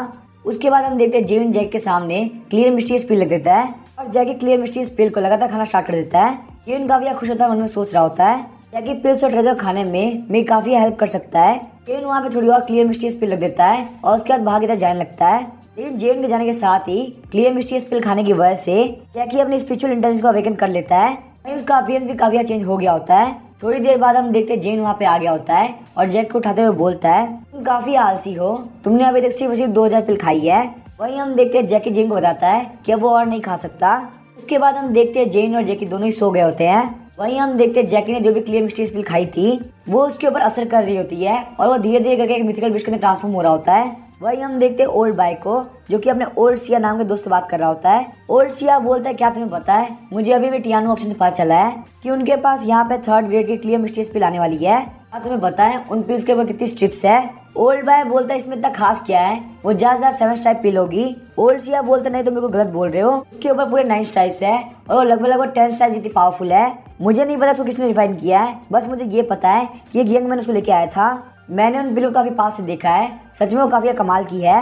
उसके बाद हम देखते हैं जेन जैकी के सामने क्लियर मिस्टीरियस पिल लग देता है और जैकी क्लियर मिस्टीरियस पिल को लगातार खाना स्टार्ट कर देता है। जेन काफी खुश होता है, मन में सोच रहा होता है जैकी पिल्स और ट्रेजर खाने में मैं काफी हेल्प कर सकता है। जेन वहाँ पे थोड़ी और क्लियर मिस्टीरियस पिल लग देता है और उसके बाद बाहर की तरफ जाने लगता है। लेकिन जेन के जाने के साथ ही क्लियर मिस्टीरियस पिल खाने की वजह से जैकी अपनी स्पिरिचुअल इंटेलिजेंस को अवेकन कर लेता है। वहीं उसका अपीयरेंस भी काफी चेंज हो गया होता है। थोड़ी देर बाद हम देखते हैं जेन वहाँ पे आ गया होता है और जैक को उठाते हुए बोलता है तुम काफी आलसी हो, तुमने अभी तक सिर्फ 2000 पिल खाई है। वहीं हम देखते हैं जैकी जेन को बताता है कि अब वो और नहीं खा सकता। उसके बाद हम देखते हैं जेन और जैकी दोनों ही सो गए होते हैं। वहीं हम देखते हैं जैकी ने जो भी क्लियर मिस्टीरियस पिल खाई थी वो उसके ऊपर असर कर रही होती है और वो धीरे धीरे करके एक मिथिकल बीस्ट के अंदर ट्रांसफॉर्म हो रहा होता है। वहीं हम देखते हैं ओल्ड बाय को जो कि अपने ओल्ड सिया नाम के दोस्त से बात कर रहा होता है। ओल्ड सिया बोलता है क्या तुम्हें पता है, मुझे अभी भी टियानो ऑक्शन से पता चला है कि उनके पास यहाँ पे 3rd ग्रेड की क्लियर मिस्टीरियस पिल आने वाली है। क्या तुम्हें पता है उन पिल्स के ऊपर कितनी स्ट्रिप्स है। ओल्ड बाय बोलता है इसमें इतना खास क्या है, वो ज्यादा 7 टाइप पिल होगी। ओल्ड सिया बोलता नहीं तुम मेरे को गलत बोल रहे हो, उसके ऊपर पूरे 9 टाइप्स है और वो लगभग 10 टाइप जितनी पावरफुल है। मुझे नहीं पता उसको किसने रिफाइन किया है, बस मुझे ये पता है कि एक यंग मैन उसको लेके आया था। मैंने उन पिल को काफी पास से देखा है, सच में वो काफी कमाल की है।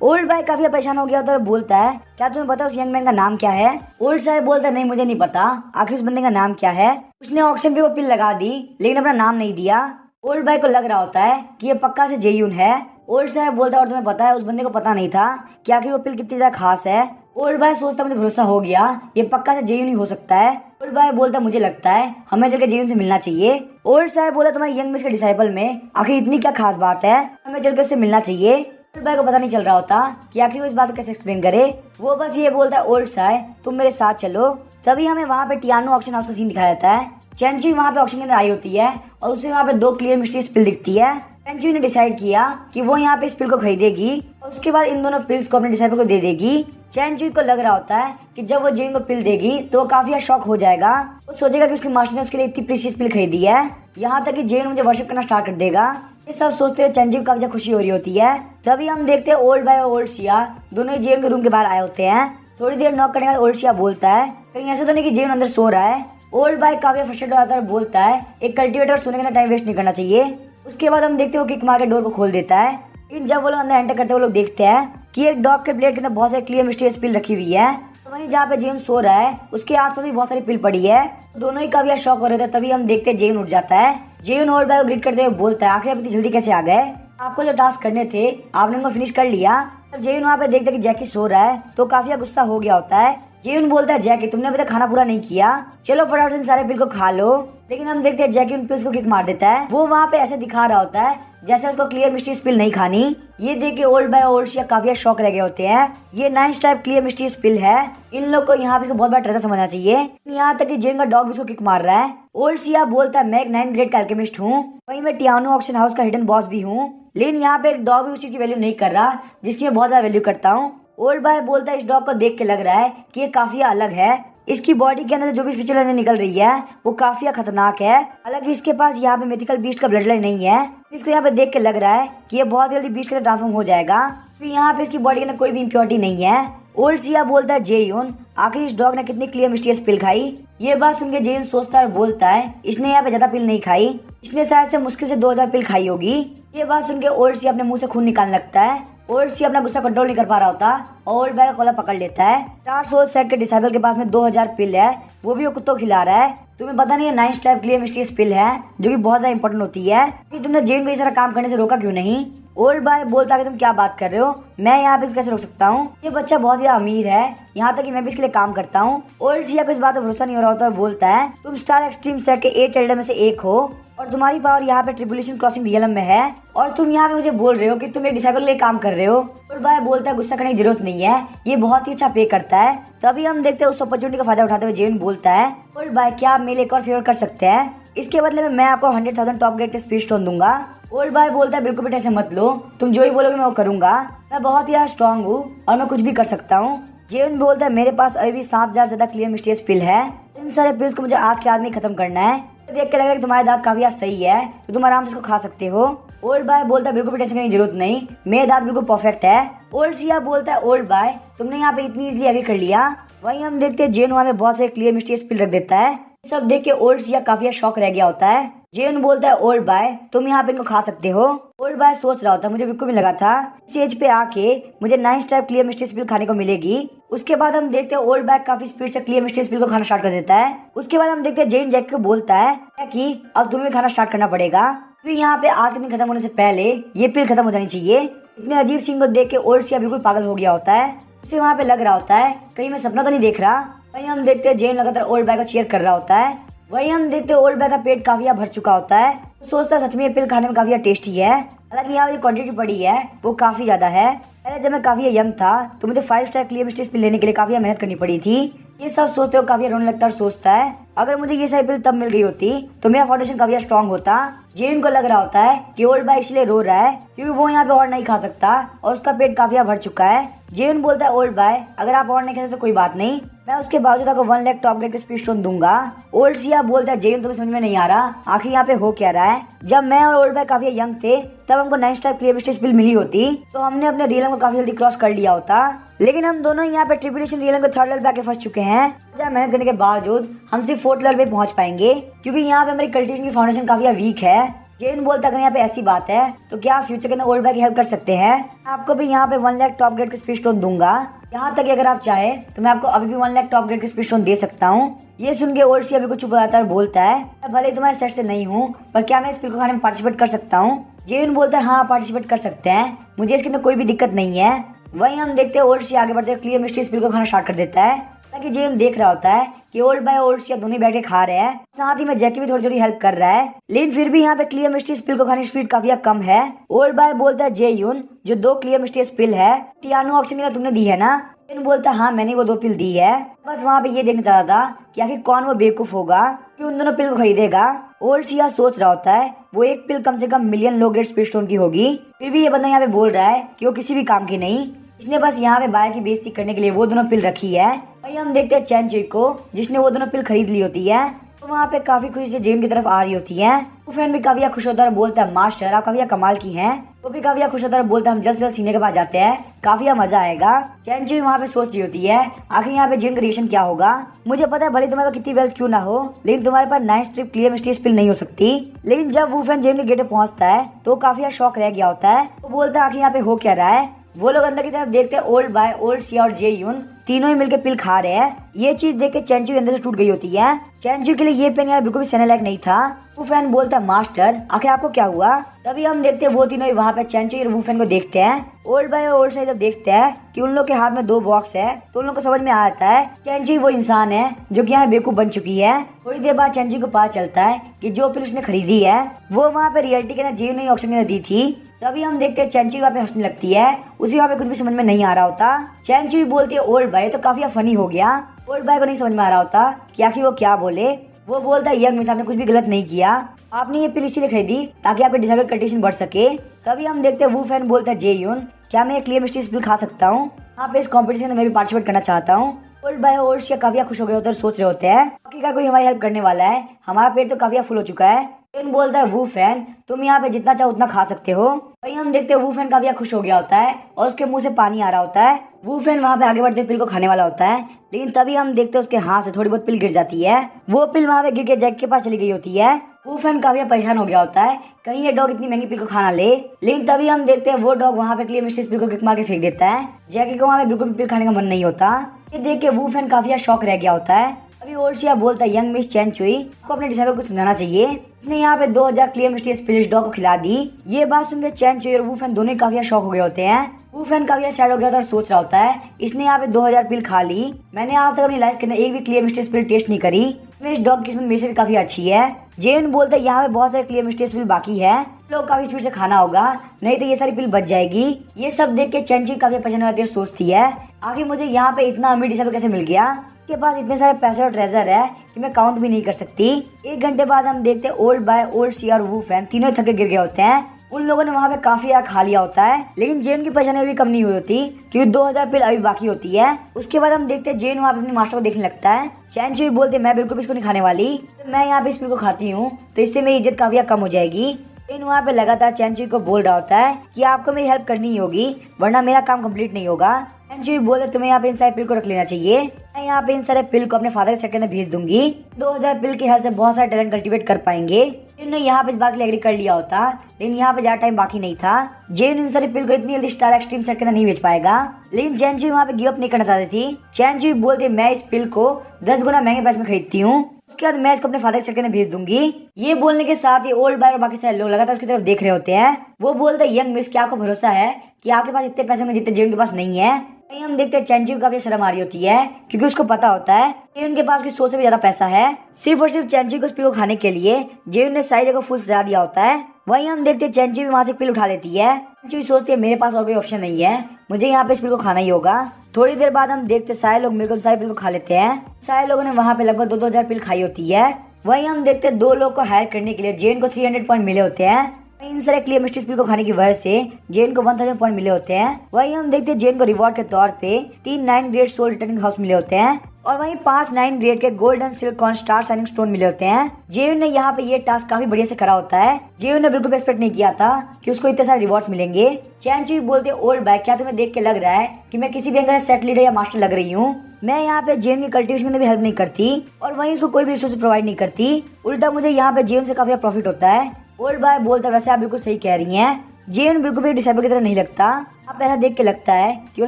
ओल्ड बाय काफी परेशान हो गया और बोलता है क्या तुम्हें पता उस यंग मैन का नाम क्या है। ओल्ड साहब बोलता है नहीं मुझे नहीं पता, आखिर उस बंदे का नाम क्या है। उसने ऑक्शन पे वो पिल लगा दी लेकिन अपना नाम नहीं दिया। ओल्ड बाय को लग रहा होता है कि ये पक्का से जेयून है। ओल्ड साहब बोलता है और तुम्हें पता है उस बंदे को पता नहीं था कि आखिर वो पिल कितनी ज्यादा खास है। ओल्ड बाय सोचता मुझे भरोसा हो गया ये पक्का से जेयून ही हो सकता है। ओल्ड बाय बोलता मुझे लगता है हमें चल के जेयून से मिलना चाहिए। ओल्ड साहब बोलता तुम्हारे यंग मिस के डिसाइपल में आखिर इतनी क्या खास बात है, हमें चल के उससे मिलना चाहिए। ओल्ड बाय को पता नहीं चल रहा होता कि आखिर वो इस बात को कैसे एक्सप्लेन करे। वो बस ये बोलता है ओल्ड साहब तुम मेरे साथ चलो। तभी हमें वहाँ पे टियानो ऑक्शन हाउस का सीन दिखाया जाता है। चेंचुई वहाँ पे ऑक्शन के अंदर आई होती है और उसे वहाँ पे 2 क्लियर मिस्टीरियस पिल दिखती है। चेंचुई ने डिसाइड किया कि वो यहाँ पे इस पिल को खरीदेगी और उसके बाद इन दोनों पिल्स को अपने डिसाइपल को दे देगी। चेंचुई को लग रहा होता है कि जब वो जेन को पिल देगी तो वो काफी शॉक हो जाएगा। वो सोचेगा कि उसकी मास्टर ने उसके लिए इतनी प्रीशियस पिल खरीदी है, यहाँ तक कि जेन मुझे वर्शिप करना स्टार्ट कर देगा। ये सब सोचते हुए चेंचुई को काफी खुशी हो रही होती है। तभी हम देखते हैं ओल्ड बाय और ओल्ड सिया दोनों ही जेन के रूम के बाहर आए होते हैं। थोड़ी देर नॉक करने के बाद ओल्ड सिया बोलता है कहीं ऐसा तो नहीं कि जेन अंदर सो रहा है। ओल्ड बाय काफी फ्रस्ट्रेट हो जाता है और बोलता है एक कल्टिवेटर सोने के अंदर टाइम वेस्ट नहीं करना चाहिए। उसके बाद हम देखते हैं वो किक मार के डोर को खोल देता है। लेकिन जब वो लोग अंदर एंटर करते हैं वो लोग देखते हैं कि एक डॉग के प्लेट के अंदर बहुत सारी क्लियर मिस्टीरियस पिल रखी हुई है। तो वहीं जहाँ पे जेन सो रहा है उसके आसपास भी बहुत सारी पिल पड़ी है। दोनों ही काफी शॉक हो रहे थे। तभी हम देखते हैं जेन उठ जाता है। जेन ओल्ड बाय को ग्रीट करते हुए बोलता है आखिर आप इतनी जल्दी कैसे आ गए, आपको जो टास्क करने थे आपने उनको फिनिश कर लिया। तब जेन वहाँ पे देखते कि जैकी सो रहा है तो काफी गुस्सा हो गया होता है। जेन बोलता है जैकी तुमने अभी तक खाना पूरा नहीं किया, चलो फटाफट से सारे पिल को खा लो। लेकिन हम देखते हैं जैकी उन पिल्स को किक मार देता है। वो वहाँ पे ऐसे दिखा रहा होता है जैसे उसको क्लियर मिस्टीरियस पिल नहीं खानी। ये देख के ओल्ड बाय ओल्ड सिया काफी शॉक रह गए होते हैं। ये 9 टाइप क्लियर मिस्टीरियस पिल है, इन लोग को यहाँ पे बहुत बड़ा ट्रेजर समझना चाहिए। यहाँ तक कि जेन का डॉग भी उसको किक मार रहा है। ओल्ड सिया बोलता है मैं एक 9th ग्रेड का अल्केमिस्ट हूँ, वहीं मैं टियानो ऑक्शन हाउस का हिडन बॉस भी हूँ, लेकिन यहाँ पे एक डॉग भी उस चीज की वैल्यू नहीं कर रहा जिसकी मैं बहुत ज्यादा वैल्यू करता हूँ। ओल्ड बाय बोलता है इस डॉग को देख के लग रहा है कि ये काफी अलग है, इसकी बॉडी के अंदर जो भी स्पिरिचुअल एनर्जी निकल रही है वो काफी खतरनाक है। हालांकि इसके पास यहाँ पे मिथिकल बीस्ट का ब्लड लाइन नहीं है। इसको यहाँ पे देख के लग रहा है कि ये बहुत जल्दी बीस्ट के अंदर ट्रांसफॉर्म हो जाएगा। फिर यहाँ पे इसकी बॉडी के अंदर कोई भी इम्प्योरिटी नहीं है। ओल्ड सिया बोलता है जेयून आखिर इस डॉग ने कितनी क्लियर मिस्टीरियस पिल खाई। ये बात सुन के जेयून सोचता है और बोलता है इसने यहाँ पे ज्यादा पिल नहीं खाई, इसने शायद से मुश्किल से 2000 पिल खाई होगी। ये बात सुन के ओल्ड सिया अपने मुंह से खून निकालने लगता है। ओल्ड सी अपना गुस्सा कंट्रोल नहीं कर पा रहा होता और ओल्ड बॉय का कॉलर पकड़ लेता है। स्टार सोल सेट के डिसेबल के पास में 2000 पिल है, वो भी वो कुत्तों को खिला रहा है। तुम्हें पता नहीं है 9 टाइप क्लियर मिस्टीरियस पिल है जो कि बहुत ज्यादा इंपॉर्टेंट होती है कि तुमने जेन को इस तरह काम करने से रोका क्यों नहीं। ओल्ड बॉय बोलता है कि तुम क्या बात कर रहे हो, मैं यहाँ पे कैसे रोक सकता हूँ, ये बच्चा बहुत ही अमीर है, यहाँ तक कि मैं भी इसके लिए काम करता हूँ। ओल्ड सिया को इस बात पर भरोसा नहीं हो रहा होता और बोलता है तुम स्टार एक्सट्रीम सेट के 8 एल्डर में से एक हो और तुम्हारी पावर यहाँ पे ट्रिब्यूलेशन क्रॉसिंग रियलम में है और तुम यहाँ पे मुझे बोल रहे हो कि तुम एक डिसेबल के लिए काम कर रहे हो। ओल्ड बॉय बोलता है गुस्सा करने की जरूरत नहीं है, ये बहुत ही अच्छा पे करता है। तभी हम देखते हैं उस अपॉर्चुनिटी का फायदा उठाते हुए जेन बोलता है ओल्ड बॉय क्या आप मेरे एक और फेवर कर सकते हैं, इसके बदले में मैं आपको 100,000 टॉप ग्रेड के स्पीड स्टोन दूंगा। ओल्ड बॉय बोलता है बिल्कुल भी टेंशन मत लो, तुम जो ही बोलोगे मैं वो करूंगा, मैं बहुत ही स्ट्रांग हूँ और मैं कुछ भी कर सकता हूँ। जेन बोलता है मेरे पास अभी 7000 से ज्यादा क्लियर मिस्टीरियस पिल है, इन सारे पिल्स को मुझे आज के आज में खत्म करना है। देख के लगा कि तुम्हारे दांत काफी सही है तो तुम आराम से इसको खा सकते हो। ओल्ड बॉय बोलता है बिल्कुल भी टेंशन करने की जरूरत नहीं, मेरे दांत बिल्कुल परफेक्ट है। ओल्ड सिया बोलता है ओल्ड बॉय तुमने यहाँ पे इतनी इजीली एग्री कर लिया। वहीं हम देखते हैं जेन वहाँ पे बहुत सारे क्लियर मिस्टीरियस पिल रख देता है, सब देख के ओल्ड सिया काफी शॉक रह गया होता है। जेन बोलता है ओल्ड बॉय तुम यहाँ पे इनको खा सकते हो। ओल्ड बॉय सोच रहा होता है मुझे बिल्कुल भी लगा था इस एज पे आके मुझे 9 टाइप क्लियर मिस्टीरियस पिल खाने को मिलेगी। उसके बाद हम देखते हैं ओल्ड बॉय काफी स्पीड से क्लियर मिस्टीरियस पिल को खाना स्टार्ट कर देता है। उसके बाद हम देखते हैं जेन जैक को बोलता है कि अब तुम्हें खाना स्टार्ट करना पड़ेगा क्योंकि यहाँ पे आज के दिन खत्म होने से पहले ये पिल खत्म हो जानी चाहिए। इतने अजीब सीन को देख के ओल्ड सिया बिल्कुल पागल हो गया होता है, उसे वहाँ पे लग रहा होता है कहीं मैं सपना तो नहीं देख रहा। वहीं हम देखते हैं जेन लगातार ओल्ड बॉय को चीयर कर रहा होता है। वहीं हम देखते हैं ओल्ड बॉय का पेट काफी भर चुका होता है, तो सोचता है सच में ये पिल खाने में काफी टेस्टी है। हालांकि यहाँ जो क्वांटिटी पड़ी है वो काफी ज्यादा है। पहले जब मैं काफी यंग था तो मुझे 5 स्टार क्लियर मिस्टीरियस पिल लेने के लिए काफी मेहनत करनी पड़ी थी। ये सब सोचते हो काफी रोने लगता है और सोचता है अगर मुझे ये सारी पिल तब मिल गई होती तो मेरा फाउंडेशन काफी स्ट्रॉन्ग होता। जेन को लग रहा होता है कि ओल्ड बॉय इसलिए रो रहा है क्योंकि वो यहाँ पे और नहीं खा सकता और उसका पेट काफी भर चुका है। जेन बोलता है ओल्ड बॉय अगर आप और नहीं खाते तो कोई बात नहीं, मैं उसके बावजूद आपको 1 लाख टॉप ग्रेड के स्पीड स्टोन दूंगा। ओल्ड सिया बोलता है जेन तुम्हें समझ में नहीं आ रहा आखिर यहाँ पे हो क्या रहा है। जब मैं और ओल्ड बॉय काफी यंग थे तब हमको 9 स्टार क्लियर मिस्टीरियस पिल मिली होती तो हमने अपने रियलम को काफी जल्दी क्रॉस कर लिया होता, लेकिन हम दोनों यहाँ पे ट्रिब्यूलेशन रियलम के 3rd लेवल पे आके फंस चुके हैं। जब मेहनत करने के बावजूद हम सिर्फ 4th लेवल पे पहुंच पाएंगे क्योंकि यहाँ पे हमारी कल्टिवेशन की फाउंडेशन काफी वीक है। जेन बोलता अगर यहाँ पे ऐसी बात है तो क्या फ्यूचर के अंदर ओल्ड बॉय की हेल्प कर सकते हैं, आपको भी यहाँ पे 1 लाख टॉप ग्रेड के स्पीड स्टोन दूंगा। यहाँ तक कि अगर आप चाहे तो मैं आपको अभी भी 1 लाख टॉप ग्रेड के स्पीड स्टोन दे सकता हूँ। ये सुन के ओल्ड सिया बिल्कुल चुप हो जाता है और बोलता है मैं भले ही तुम्हारे सेट से नहीं हूँ पर क्या मैं इस पिल को खाने में पार्टिसिपेट कर सकता हूँ। जेन बोलता है हाँ पार्टिसिपेट कर सकते हैं, मुझे इसके अंदर कोई भी दिक्कत नहीं है। वहीं हम देखते हैं ओल्ड सिया आगे बढ़ते क्लियर मिस्टीरियस पिल को खाना स्टार्ट कर देता है ताकि जेन देख रहा होता है कि ओल्ड बॉय ओल्ड सिया दोनों बैठ के खा रहे हैं, साथ ही में जैकी भी थोड़ी थोड़ी हेल्प कर रहा है, लेकिन फिर भी यहाँ पे क्लियर मिस्टीरियस पिल को खाने की स्पीड काफी कम है। ओल्ड बॉय बोलता है जे यून जो 2 क्लियर मिस्टीरियस पिल है टियानो ऑक्सीजन के लिए तुमने दी है ना। जेन बोलता है हाँ मैंने वो 2 पिल दी है, बस वहाँ पे ये देखना चाहता था कि आखिर कौन वो बेवकूफ होगा कि उन दोनों पिल को खरीदेगा। ओल्ड सिया सोच रहा होता है वो एक पिल कम से कम million low grade speed stone की होगी, फिर भी ये बंदा यहाँ पे बोल रहा है कि वो किसी भी काम की नहीं, इसने बस यहाँ पे बायर की बेइज्जती करने के लिए वो दोनों पिल रखी है। वहीं हम देखते हैं चैन चुई को जिसने वो दोनों पिल खरीद ली होती है, तो वहाँ पे काफी खुशी से जेन की तरफ आ रही होती है। फैन भी काफी खुश होता है और बोलता है मास्टर आप काफी कमाल की हैं। वो भी काफी खुश होता है और बोलता है हम जल्द से जल्द सीने के पास जाते हैं, काफी मजा आएगा। चैन चुई वहाँ पे सोच रही होती है आखिर यहाँ पे जेन का रिएक्शन क्या होगा। मुझे पता है भले तुम्हारे पास कितनी वेल्थ क्यों ना हो लेकिन तुम्हारे पास 9 स्ट्रिप क्लियर मिस्टीरियस पिल नहीं हो सकती। लेकिन जब वो फैन जेन के गेट पे पहुंचता है तो काफी शौक रह गया होता है, वो बोलता है आखिर यहाँ पे हो क्या रहा है। वो लोग अंदर की तरफ देखते हैं ओल्ड बॉय ओल्ड सिया और जे यून तीनों ही मिलकर पिल खा रहे हैं। ये चीज देख के चैन चुई अंदर से टूट गई होती है। चैन चुई के लिए ये पेन यार बिल्कुल भी सहने लायक नहीं था। वो फैन बोलता है मास्टर आखिर आपको क्या हुआ। तभी हम देखते हैं वो तीनों ही वहाँ पे चैन चुई और वो फैन को देखते हैं। ओल्ड बॉय और ओल्ड सिया जब देखते हैं कि उन लोग के हाथ में 2 बॉक्स है तो उन लोग को समझ में आ जाता है चैन चुई वो इंसान है जो कि यहाँ बेवकूफ बन चुकी है। थोड़ी देर बाद चैन चुई को पता चलता है कि जो पिल उसने खरीदी है वो वहाँ पे रियलिटी के अंदर जीव ने ऑप्शन के अंदर दी थी। तभी हम देखते हैं चैन चुई वहाँ पे हंसने लगती है, उसी वहाँ पे कुछ भी समझ में नहीं आ रहा होता। चैन चुई बोलती है ओल्ड बॉय तो काफी फनी हो गया। ओल्ड बॉय को नहीं समझ में आ रहा होता कि आखिर वो क्या बोले। वो बोलता है यंग मिस आपने कुछ भी गलत नहीं किया, आपने ये पिल इसीलिए खरीदी ताकि आपकी डिसेबल कंडीशन बढ़ सके। तभी हम देखते हैं वो फैन बोलता है जे यून क्या मैं क्लियर मिस्टीरियस पिल खा सकता हूँ, यहाँ पे इस कॉम्पिटिशन में मैं भी पार्टिसिपेट करना चाहता हूँ। ओल्ड बॉय ओल्ड सिया काफी खुश हो गए होते हैं और सोच रहे होते हैं बाकी का कोई हमारी हेल्प करने वाला है, हमारा पेट तो काफी फुल हो चुका है। फैन बोलता है वो फैन तुम यहाँ पे जितना चाहो उतना खा सकते हो। वहीं हम देखते हैं वो फैन काफी खुश हो गया होता है और उसके मुंह से पानी आ रहा होता है। वो फैन वहाँ पे आगे बढ़ते पिल को खाने वाला होता है, लेकिन तभी हम देखते हैं उसके हाथ से थोड़ी बहुत पिल गिर जाती है। वो पिल वहाँ पे गिर के जैक के पास चली गई होती है। वो फैन काफी परेशान हो गया होता है, कहीं ये डॉग इतनी महंगी पिल को खाना ले। लेकिन तभी हम देखते हैं वो डॉग वहाँ पे क्लियर मिस्टर इस पिल को किक मार के फेंक देता है। जैकी को वहाँ पे बिल्कुल भी पिल खाने का मन नहीं होता। ये देख के वो फैन काफी शॉक रह गया होता है। अभी ओल्ड सिया बोलता है, यंग मिस चैन चुई, आपको अपने डिसाइबल को समझाना चाहिए। इसने यहाँ पे 2000 क्लियर मिस्टर स्पिलिश डॉग को खिला दी। ये बात सुनकर चैन चुई और वो फैन दोनों काफी शॉक हो गए होते हैं। वो फैन काफी सैड हो गया था और सोच रहा होता है, इसने यहाँ पे 2000 पिल खा ली, मैंने आज तक अपनी लाइफ के अंदर एक भी क्लियर मिस्टर पिल टेस्ट नहीं करी। इस डॉग की किस्मत मेरे से भी काफी अच्छी है। जेन बोलता है, यहाँ पे बहुत सारे क्लियर मिस्टर पिल बाकी है, लोग काफी स्पीड से खाना होगा, नहीं तो ये सारी पिल बच जाएगी। ये सब देख के चैन चुई काफी परेशान होती है, सोचती है आखिर मुझे यहाँ पे इतना अमीर डिसाइबल कैसे मिल गया, के पास इतने सारे पैसे और ट्रेजर है कि मैं काउंट भी नहीं कर सकती। 1 घंटे बाद हम देखते हैं ओल्ड बाय, ओल्ड सी और वो फैन तीनों थके गिर गए होते हैं। उन लोगों ने वहाँ पे काफी यार खा लिया होता है, लेकिन जेन की परेशानी अभी कम नहीं हुई होती क्योंकि 2000 पिल अभी बाकी होती है। उसके बाद हम देखते हैं जेन वहाँ पे अपने मास्टर को देखने लगता है। चैन चुई बोलते, मैं बिल्कुल भी इसको नहीं खाने वाली, मैं यहाँ पे इस पिल को खाती हूँ तो इससे मेरी इज्जत काफी कम हो जाएगी। जेन वहाँ पे लगातार चैन चुई को बोल रहा होता है कि आपको मेरी हेल्प करनी ही होगी वरना मेरा काम कंप्लीट नहीं होगा। चैन चुई बोले, तुम्हें यहाँ पे इन सारे पिल को रख लेना चाहिए, मैं यहाँ पे इन सारे पिल को अपने फादर के सेट के अंदर भेज दूंगी। 2000 पिल की हेल्प से बहुत सारे टैलेंट कल्टीवेट कर पाएंगे। इन्होंने यहाँ पे इस बात के लिए एग्री कर लिया होता, लेकिन यहाँ पे ज्यादा टाइम बाकी नहीं था। जेन इन सारे पिल को इतनी जल्दी स्टार एक्सट्रीम सेट के अंदर नहीं भेज पाएगा, लेकिन चैन चुई वहाँ पे गिव अप नहीं करना चाहती थी। चैन चुई बोलते, मैं इस पिल को 10 गुना महंगे पैसे में खरीदती हूँ, उसके बाद मैं इसको अपने फादर के सेट के अंदर भेज दूंगी। ये बोलने के साथ ही ओल्ड बाय और बाकी सारे लोग लगातार उसकी तरफ देख रहे होते हैं। वो बोलते, यंग मिस, क्या आपको भरोसा है कि आपके पास इतने पैसे में जितने जेन के पास नहीं है। वहीं हम देखते हैं चैन चुई को काफी शर्म आ रही होती है क्योंकि उसको पता होता है कि उनके पास की सोच से भी ज्यादा पैसा है। सिर्फ और सिर्फ चैन चुई को उस पिल को खाने के लिए जेन ने सारी जगह फुल सजा दिया होता है। वहीं हम देखते हैं चैन चुई भी वहाँ से पिल उठा लेती है। चैन चुई सोचती है, मेरे पास और कोई ऑप्शन नहीं है, मुझे यहाँ पे इस पिल को खाना ही होगा। थोड़ी देर बाद हम देखते सारे लोग मिलकर सारे पिल को खा लेते हैं। सारे लोगों ने वहाँ पे लगभग 2-2000 पिल खाई होती है। वहीं हम देखते हैं 2 लोग को हायर करने के लिए जेन को 300 पॉइंट मिले होते हैं। इन सारे क्लियर मिस्टर पिल को खाने की वजह से जेन को 1000 पॉइंट मिले होते हैं। वहीं हम देखते हैं जेन को रिवॉर्ड के तौर पे 3 9 ग्रेड सोल रिटर्निंग हाउस मिले होते हैं और वहीं 5 9 ग्रेड के golden silk star signing stone मिले होते हैं। जेन ने यहाँ पे ये टास्क काफी बढ़िया से करा होता है। जेन ने बिल्कुल एक्सपेक्ट नहीं किया था कि उसको इतने सारे रिवॉर्ड्स मिलेंगे। चैन चुई बोलते, ओल्ड बाय, क्या तुम्हें देख के लग रहा है कि मैं किसी भी एंगल से सेट लीडर या मास्टर लग रही हूँ? मैं यहाँ पे जेन की कल्टिवेशन में भी हेल्प नहीं करती और वहीं उसको कोई भी रिसोर्स प्रोवाइड नहीं करती, उल्टा मुझे यहाँ पे जेन से काफी प्रॉफिट होता है। ओल्ड बाय बोलता, वैसे आप बिल्कुल सही कह रही हैं, जेन बिल्कुल भी डिसेबल की तरह नहीं लगता, आप ऐसा देख के लगता है कि वो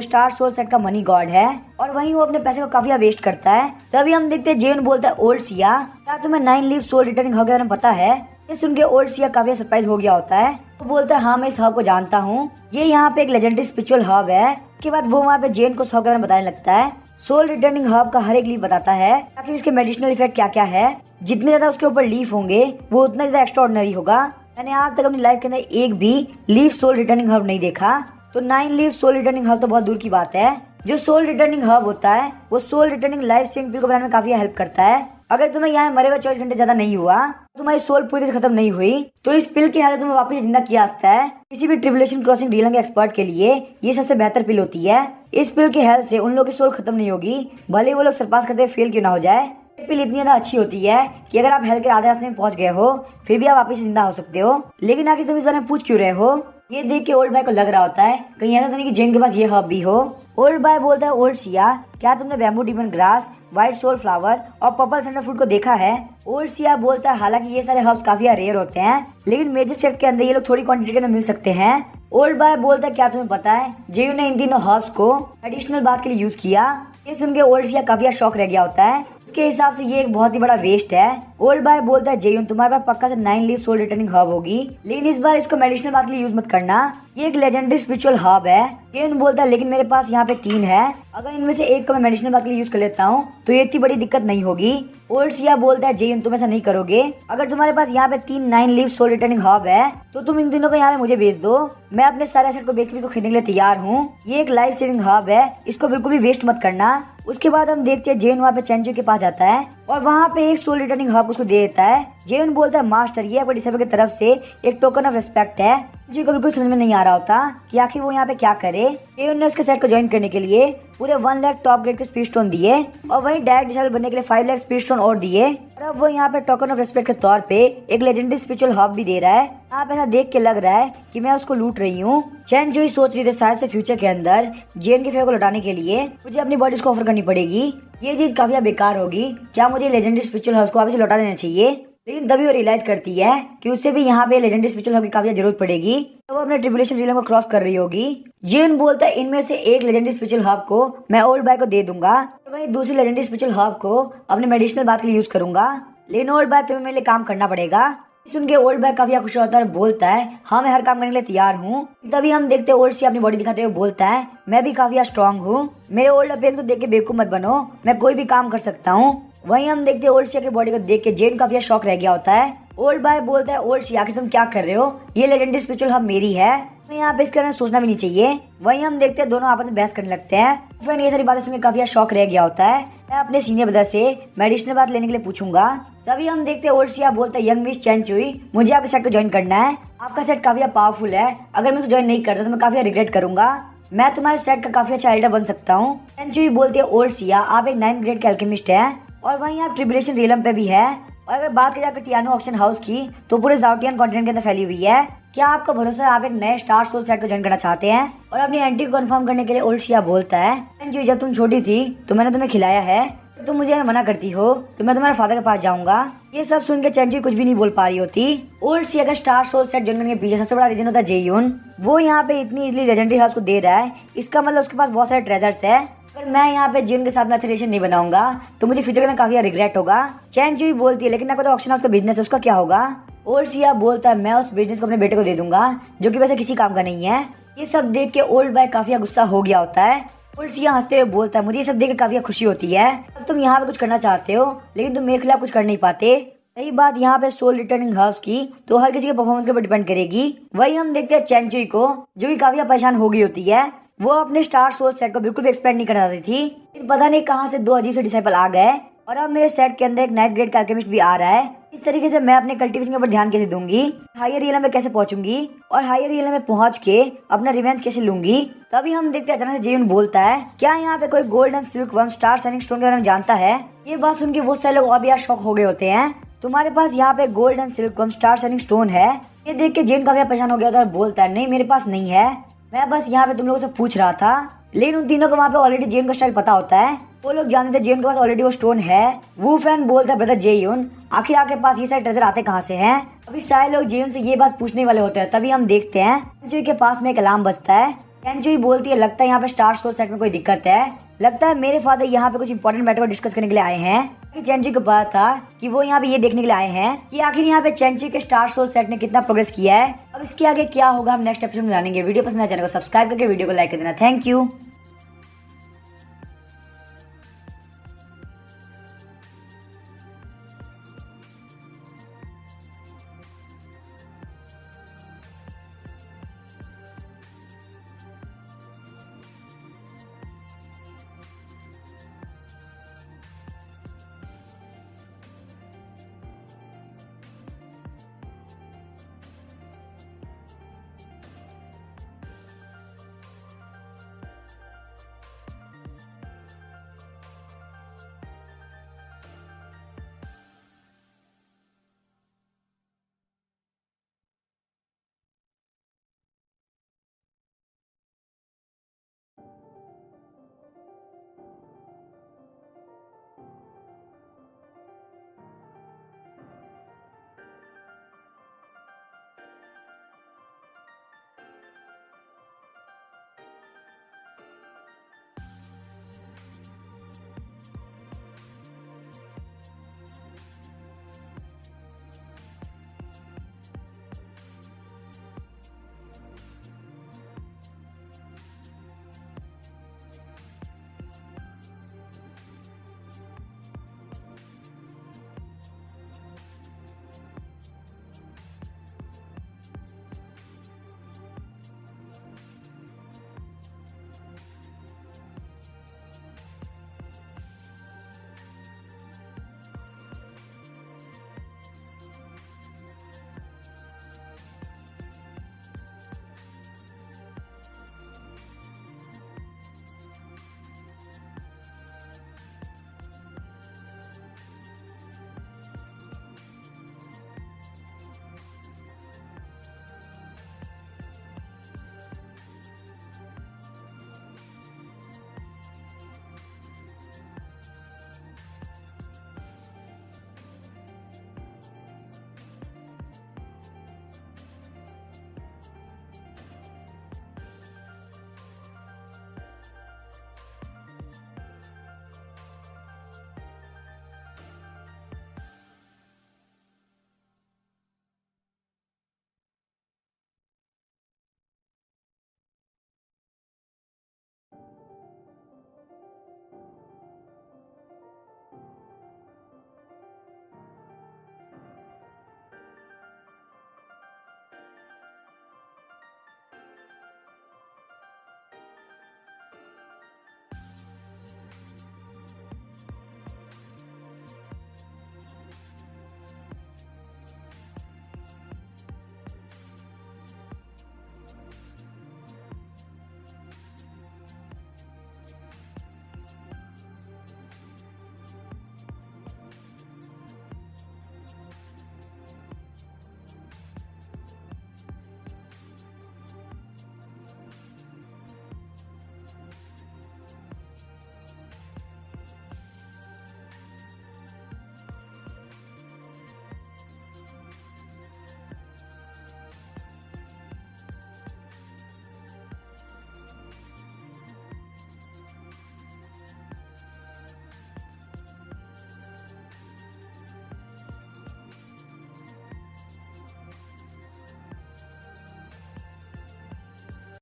स्टार सोल सेट का मनी गॉड है और वहीं वो अपने पैसे को काफी वेस्ट करता है। तभी हम देखते हैं जेन बोलता है, ओल्ड सिया, क्या तुम्हें 9 लीव सोल रिटर्निंग हब के बारे में पता है? ये सुन के ओल्ड सिया काफी सरप्राइज हो गया होता है। वो बोलता है, हाँ मैं इस हब को जानता हूँ, ये यहाँ पे एक लेजेंडरी स्पिरिचुअल हब है। उसके बाद वो वहाँ पे जेन को इस हब के बारे में बताने लगता है। सोल रिटर्निंग हब का हर एक लीफ बताता है ताकि इसके मेडिसिनल इफेक्ट क्या क्या है, जितने ज्यादा उसके ऊपर लीफ होंगे वो उतना ज्यादा एक्स्ट्रा ऑर्डिनरी होगा। मैंने आज तक अपनी लाइफ के अंदर एक भी लीफ सोल रिटर्निंग हब नहीं देखा, तो 9 लीफ सोल रिटर्निंग हब तो बहुत दूर की बात है। जो सोल रिटर्निंग हब होता है वो सोल रिटर्निंग लाइफ सेविंग पिल को बनाने में काफी हेल्प करता है। अगर तुम्हें यहाँ मरे हुए 24 घंटे ज्यादा नहीं हुआ, तुम्हारी सोल पूरी तरह से खत्म नहीं हुई, तो इस पिल की हालत तुम्हें वापस जिंदा किया जाता है। किसी भी ट्रिबुलेशन क्रॉसिंग रीलिंग एक्सपर्ट के लिए ये सबसे बेहतर पिल होती है। इस पिल की हेल्थ से उन लोगों की सोल खत्म नहीं होगी, भले वो लोग सरपास करते हुए फेल क्यों ना हो जाए। पिल इतनी ज्यादा अच्छी होती है कि अगर आप हेल्थ के आधे रास्ते में पहुंच गए हो फिर भी आप वापस जिंदा हो सकते हो। लेकिन आखिर तुम इस बारे में पूछ क्यों रहे हो? ये देख के ओल्ड बाय को लग रहा होता है कहीं ऐसा तो नहीं कि जेन के पास ये हब भी हो। ओल्ड बाय बोलता है, ओल्ड सिया, क्या तुमने bamboo demon grass, white soul flower और पर्पल थंडर फ्रूट को देखा है? ओल्ड सिया बोलता है, हालांकि ये सारे हर्ब्स काफी रेयर होते हैं, लेकिन मेजर सेट के अंदर ये लोग थोड़ी क्वांटिटी के अंदर मिल सकते हैं। ओल्ड बाय बोलता है, क्या तुम्हें पता है जेयू ने इन तीनों हर्ब्स को एडिशनल बात के लिए यूज किया? ये सुन के ओल्ड सिया काफी शॉक रह गया होता है। उसके हिसाब से ये एक बहुत ही बड़ा वेस्ट है। ओल्ड बाय बोलता है, जेयून तुम्हारे पास पक्का से 9 लीफ सोल रिटर्निंग हब होगी, लेकिन इस बार इसको मेडिसिनल बात के लिए यूज मत करना, ये एक लेजेंडरी स्पिरिचुअल हब है। जेयून बोलता है, लेकिन मेरे पास यहाँ पे 3 है, अगर इनमें से एक को मैं मेडिसिनल बात के लिए यूज कर लेता हूँ तो ये इतनी बड़ी दिक्कत नहीं होगी। ओल्ड सिया बोलता है, जेयून तुम ऐसा नहीं करोगे, अगर तुम्हारे पास यहाँ पे 3 9 लीफ सोल रिटर्निंग हब है तो तुम इन तीनों को यहाँ पे मुझे भेज दो, मैं अपने सारे एसेट को बेच के खरीदने के लिए तैयार हूँ। ये एक लाइफ सेविंग हब है, इसको बिल्कुल भी वेस्ट मत करना। उसके बाद हम देखते हैं जेन वहाँ पे चैन चुई के पास जाता है और वहाँ पे एक सोल रिटर्निंग हब उसको दे देता है। जेन बोलता है, मास्टर, ये आपके डिसेबल की तरफ से एक टोकन ऑफ रिस्पेक्ट है। जी को बिल्कुल समझ में नहीं आ रहा होता कि आखिर वो यहाँ पे क्या करे। जेन ने उसके सेट को ज्वाइन करने के लिए पूरे 1 लाख टॉप ग्रेड के स्पीड स्टोन दिए और वहीं डायरेक्ट डिसेबल बनने के लिए 5 लाख स्पीड स्टोन और दिए और अब वो यहाँ पे टोकन ऑफ रिस्पेक्ट के तौर पे एक लेजेंडरी स्पिरिचुअल हब भी दे रहा है। आप ऐसा देख के लग रहा है कि मैं उसको लूट रही हूँ। चैन चुई सोच रही थी शायद से फ्यूचर के अंदर जेन के फेवर को लौटाने के लिए मुझे अपनी बॉडी को ऑफर करनी पड़ेगी, ये चीज काफी बेकार होगी, क्या मुझे लेजेंडरी स्पिरिचुअल हब को वापस लौटा देना चाहिए? लेकिन तभी वो रियलाइज करती है कि उसे भी यहाँ पे लेजेंडरी स्पिरिचुअल हब की काफी जरूरत पड़ेगी। तो वो अपने ट्रिबुलेशन रियलम को क्रॉस कर रही होगी। जेन बोलता है इनमें से एक लेजेंडरी स्पिरिचुअल हब को मैं ओल्ड बॉय को दे दूंगा और वहीं दूसरी लेजेंडरी स्पिरिचुअल हब को अपने मेडिसिनल बात के लिए यूज करूंगा। लेकिन ओल्ड बॉय तुम्हें मेरे लिए काम करना पड़ेगा। सुन के ओल्ड बॉय काफी खुश होता है और बोलता है हाँ मैं हर काम करने के लिए तैयार हूँ। तभी हम देखते हैं ओल्ड सी अपनी बॉडी दिखाते हुए बोलता है मैं भी काफी स्ट्रांग हूँ, मेरे ओल्ड अपीयरेंस को देख के बेवकूफ मत बनो, मैं कोई भी काम कर सकता हूँ। वहीं हम देखते हैं ओल्ड सिया की बॉडी को देख के जेन काफी शॉक रह गया होता है। ओल्ड बॉय बोलता है ओल्ड सिया कि तुम क्या कर रहे हो, ये लेजेंडरी स्पिरिचुअल हब मेरी है, मैं यहाँ पे इसके बारे में सोचना भी नहीं चाहिए। वहीं हम देखते हैं दोनों आपस में बहस करने लगते हैं। फिर ये सारी बातें सुनकर काफी शॉक रह गया होता है। मैं अपने सीनियर ब्रदर से मेडिसिनल बात लेने के लिए पूछूंगा। तभी हम देखते हैं ओल्ड सिया बोलता है यंग मिस चेन चुई मुझे आपके सेट को ज्वाइन करना है, आपका सेट काफी पावरफुल है, अगर मैं ज्वाइन नहीं करता तो मैं काफी रिग्रेट करूंगा, मैं तुम्हारे सेट का काफी अच्छा एल्डर बन सकता हूँ। चेन चुई बोलती है ओल्ड सिया आप एक 9th ग्रेड के अल्केमिस्ट है और वहीं आप ट्रिबुलेशन रियलम पे भी है। और अगर बात की जाकर टियानो ऑक्शन हाउस की तो पूरे जाउटियन कॉन्टिनेंट के अंदर फैली हुई है। क्या आपका भरोसा है आप एक नए स्टार सोल सेट को ज्वाइन करना चाहते हैं? और अपनी एंट्री को कंफर्म करने के लिए ओल्ड सिया बोलता है जो जब तुम छोटी थी तो मैंने तुम्हें खिलाया है, तो तुम मुझे मना करती हो तो मैं तुम्हारे फादर के पास जाऊंगा। ये सब सुन के चेंजी कुछ भी नहीं बोल पा रही होती। ओल्ड सिया का स्टार सोल सेट ज्वाइन करने के पीछे सबसे बड़ा रीजन होता है जेयुन। वो यहाँ पे इतनी इजीली लेजेंडरी हाउस को दे रहा है, इसका मतलब उसके पास बहुत सारे ट्रेजर्स है। अगर मैं यहाँ पे जेयुन के साथ में अच्छा रिलेशन नहीं बनाऊंगा तो मुझे फ्यूचर के अंदर काफी रिग्रेट होगा। चैन चुई बोलती है लेकिन आपको तो ऑक्शन हाउस का बिजनेस है, उसका क्या होगा? ओल्ड सिया बोलता है मैं उस बिजनेस को अपने बेटे को दे दूंगा जो कि वैसे किसी काम का नहीं है। ये सब देख के ओल्ड बॉय काफी गुस्सा हो गया होता है। ओल्ड सिया हंसते हुए बोलता है मुझे ये सब देख के काफी खुशी होती है, अब तुम यहाँ पे कुछ करना चाहते हो लेकिन तुम मेरे खिलाफ कुछ कर नहीं पाते। सही बात यहाँ पे सोल रिटर्निंग हर्ब्स की तो हर किसी के परफॉर्मेंस के ऊपर डिपेंड करेगी। वही हम देखते हैं चैन चुई को जो कि काफी परेशान हो गई होती है। वो अपने स्टार सोल सेट को बिल्कुल भी एक्सपेक्ट नहीं कर चाहती थी, लेकिन पता नहीं कहाँ से दो अजीब से डिसाइपल आ गए और अब मेरे सेट के अंदर एक 9th ग्रेड का अल्केमिस्ट भी आ रहा है। इस तरीके से मैं अपने कल्टीवेशन के ऊपर ध्यान कैसे दूंगी, हायर रियलम में कैसे पहुंचूंगी और हायर रियलम में पहुंच के अपना रिवेंज कैसे लूंगी। तभी हम देखते हैं अचानक से जेयुन बोलता है क्या यहाँ पे कोई golden silk worm star shining stone के बारे में जानता है? ये बात सुन के वो सारे लोग और भी शॉक हो गए होते हैं। तुम्हारे पास यहाँ पे golden silk worm star shining stone है? ये देख के जेयुन काफी परेशान हो गया था और बोलता है नहीं मेरे पास नहीं है, मैं बस यहाँ पे तुम लोगों से पूछ रहा था। लेकिन उन तीनों को वहाँ पे ऑलरेडी जेयुन का स्टाइल पता होता है, वो लोग जानते थे जेयुन के पास ऑलरेडी वो स्टोन है। वो फैन बोलता है ब्रदर जेयुन आखिर आपके पास ये सारे ट्रेजर आते कहाँ से हैं? अभी सारे लोग जेयुन से ये बात पूछने वाले होते हैं। तभी हम देखते हैं चेंचुई के पास में एक अलार्म बजता है। चेंचुई बोलती है लगता है यहाँ पे स्टार सोल सेट में कोई दिक्कत है, लगता है मेरे फादर यहाँ पे कुछ इंपॉर्टेंट मैटर को डिस्कस करने के लिए आए हैं। चेंचुई को पता था कि वो यहाँ पे ये देखने के लिए आए हैं कि आखिर यहाँ पे चेंचुई के स्टार सोल सेट ने कितना प्रोग्रेस किया है। अब इसके आगे क्या होगा हम नेक्स्ट एपिसोड में जानेंगे। वीडियो पसंद आए चैनल को सब्सक्राइब करके वीडियो को लाइक कर देना। Thank you.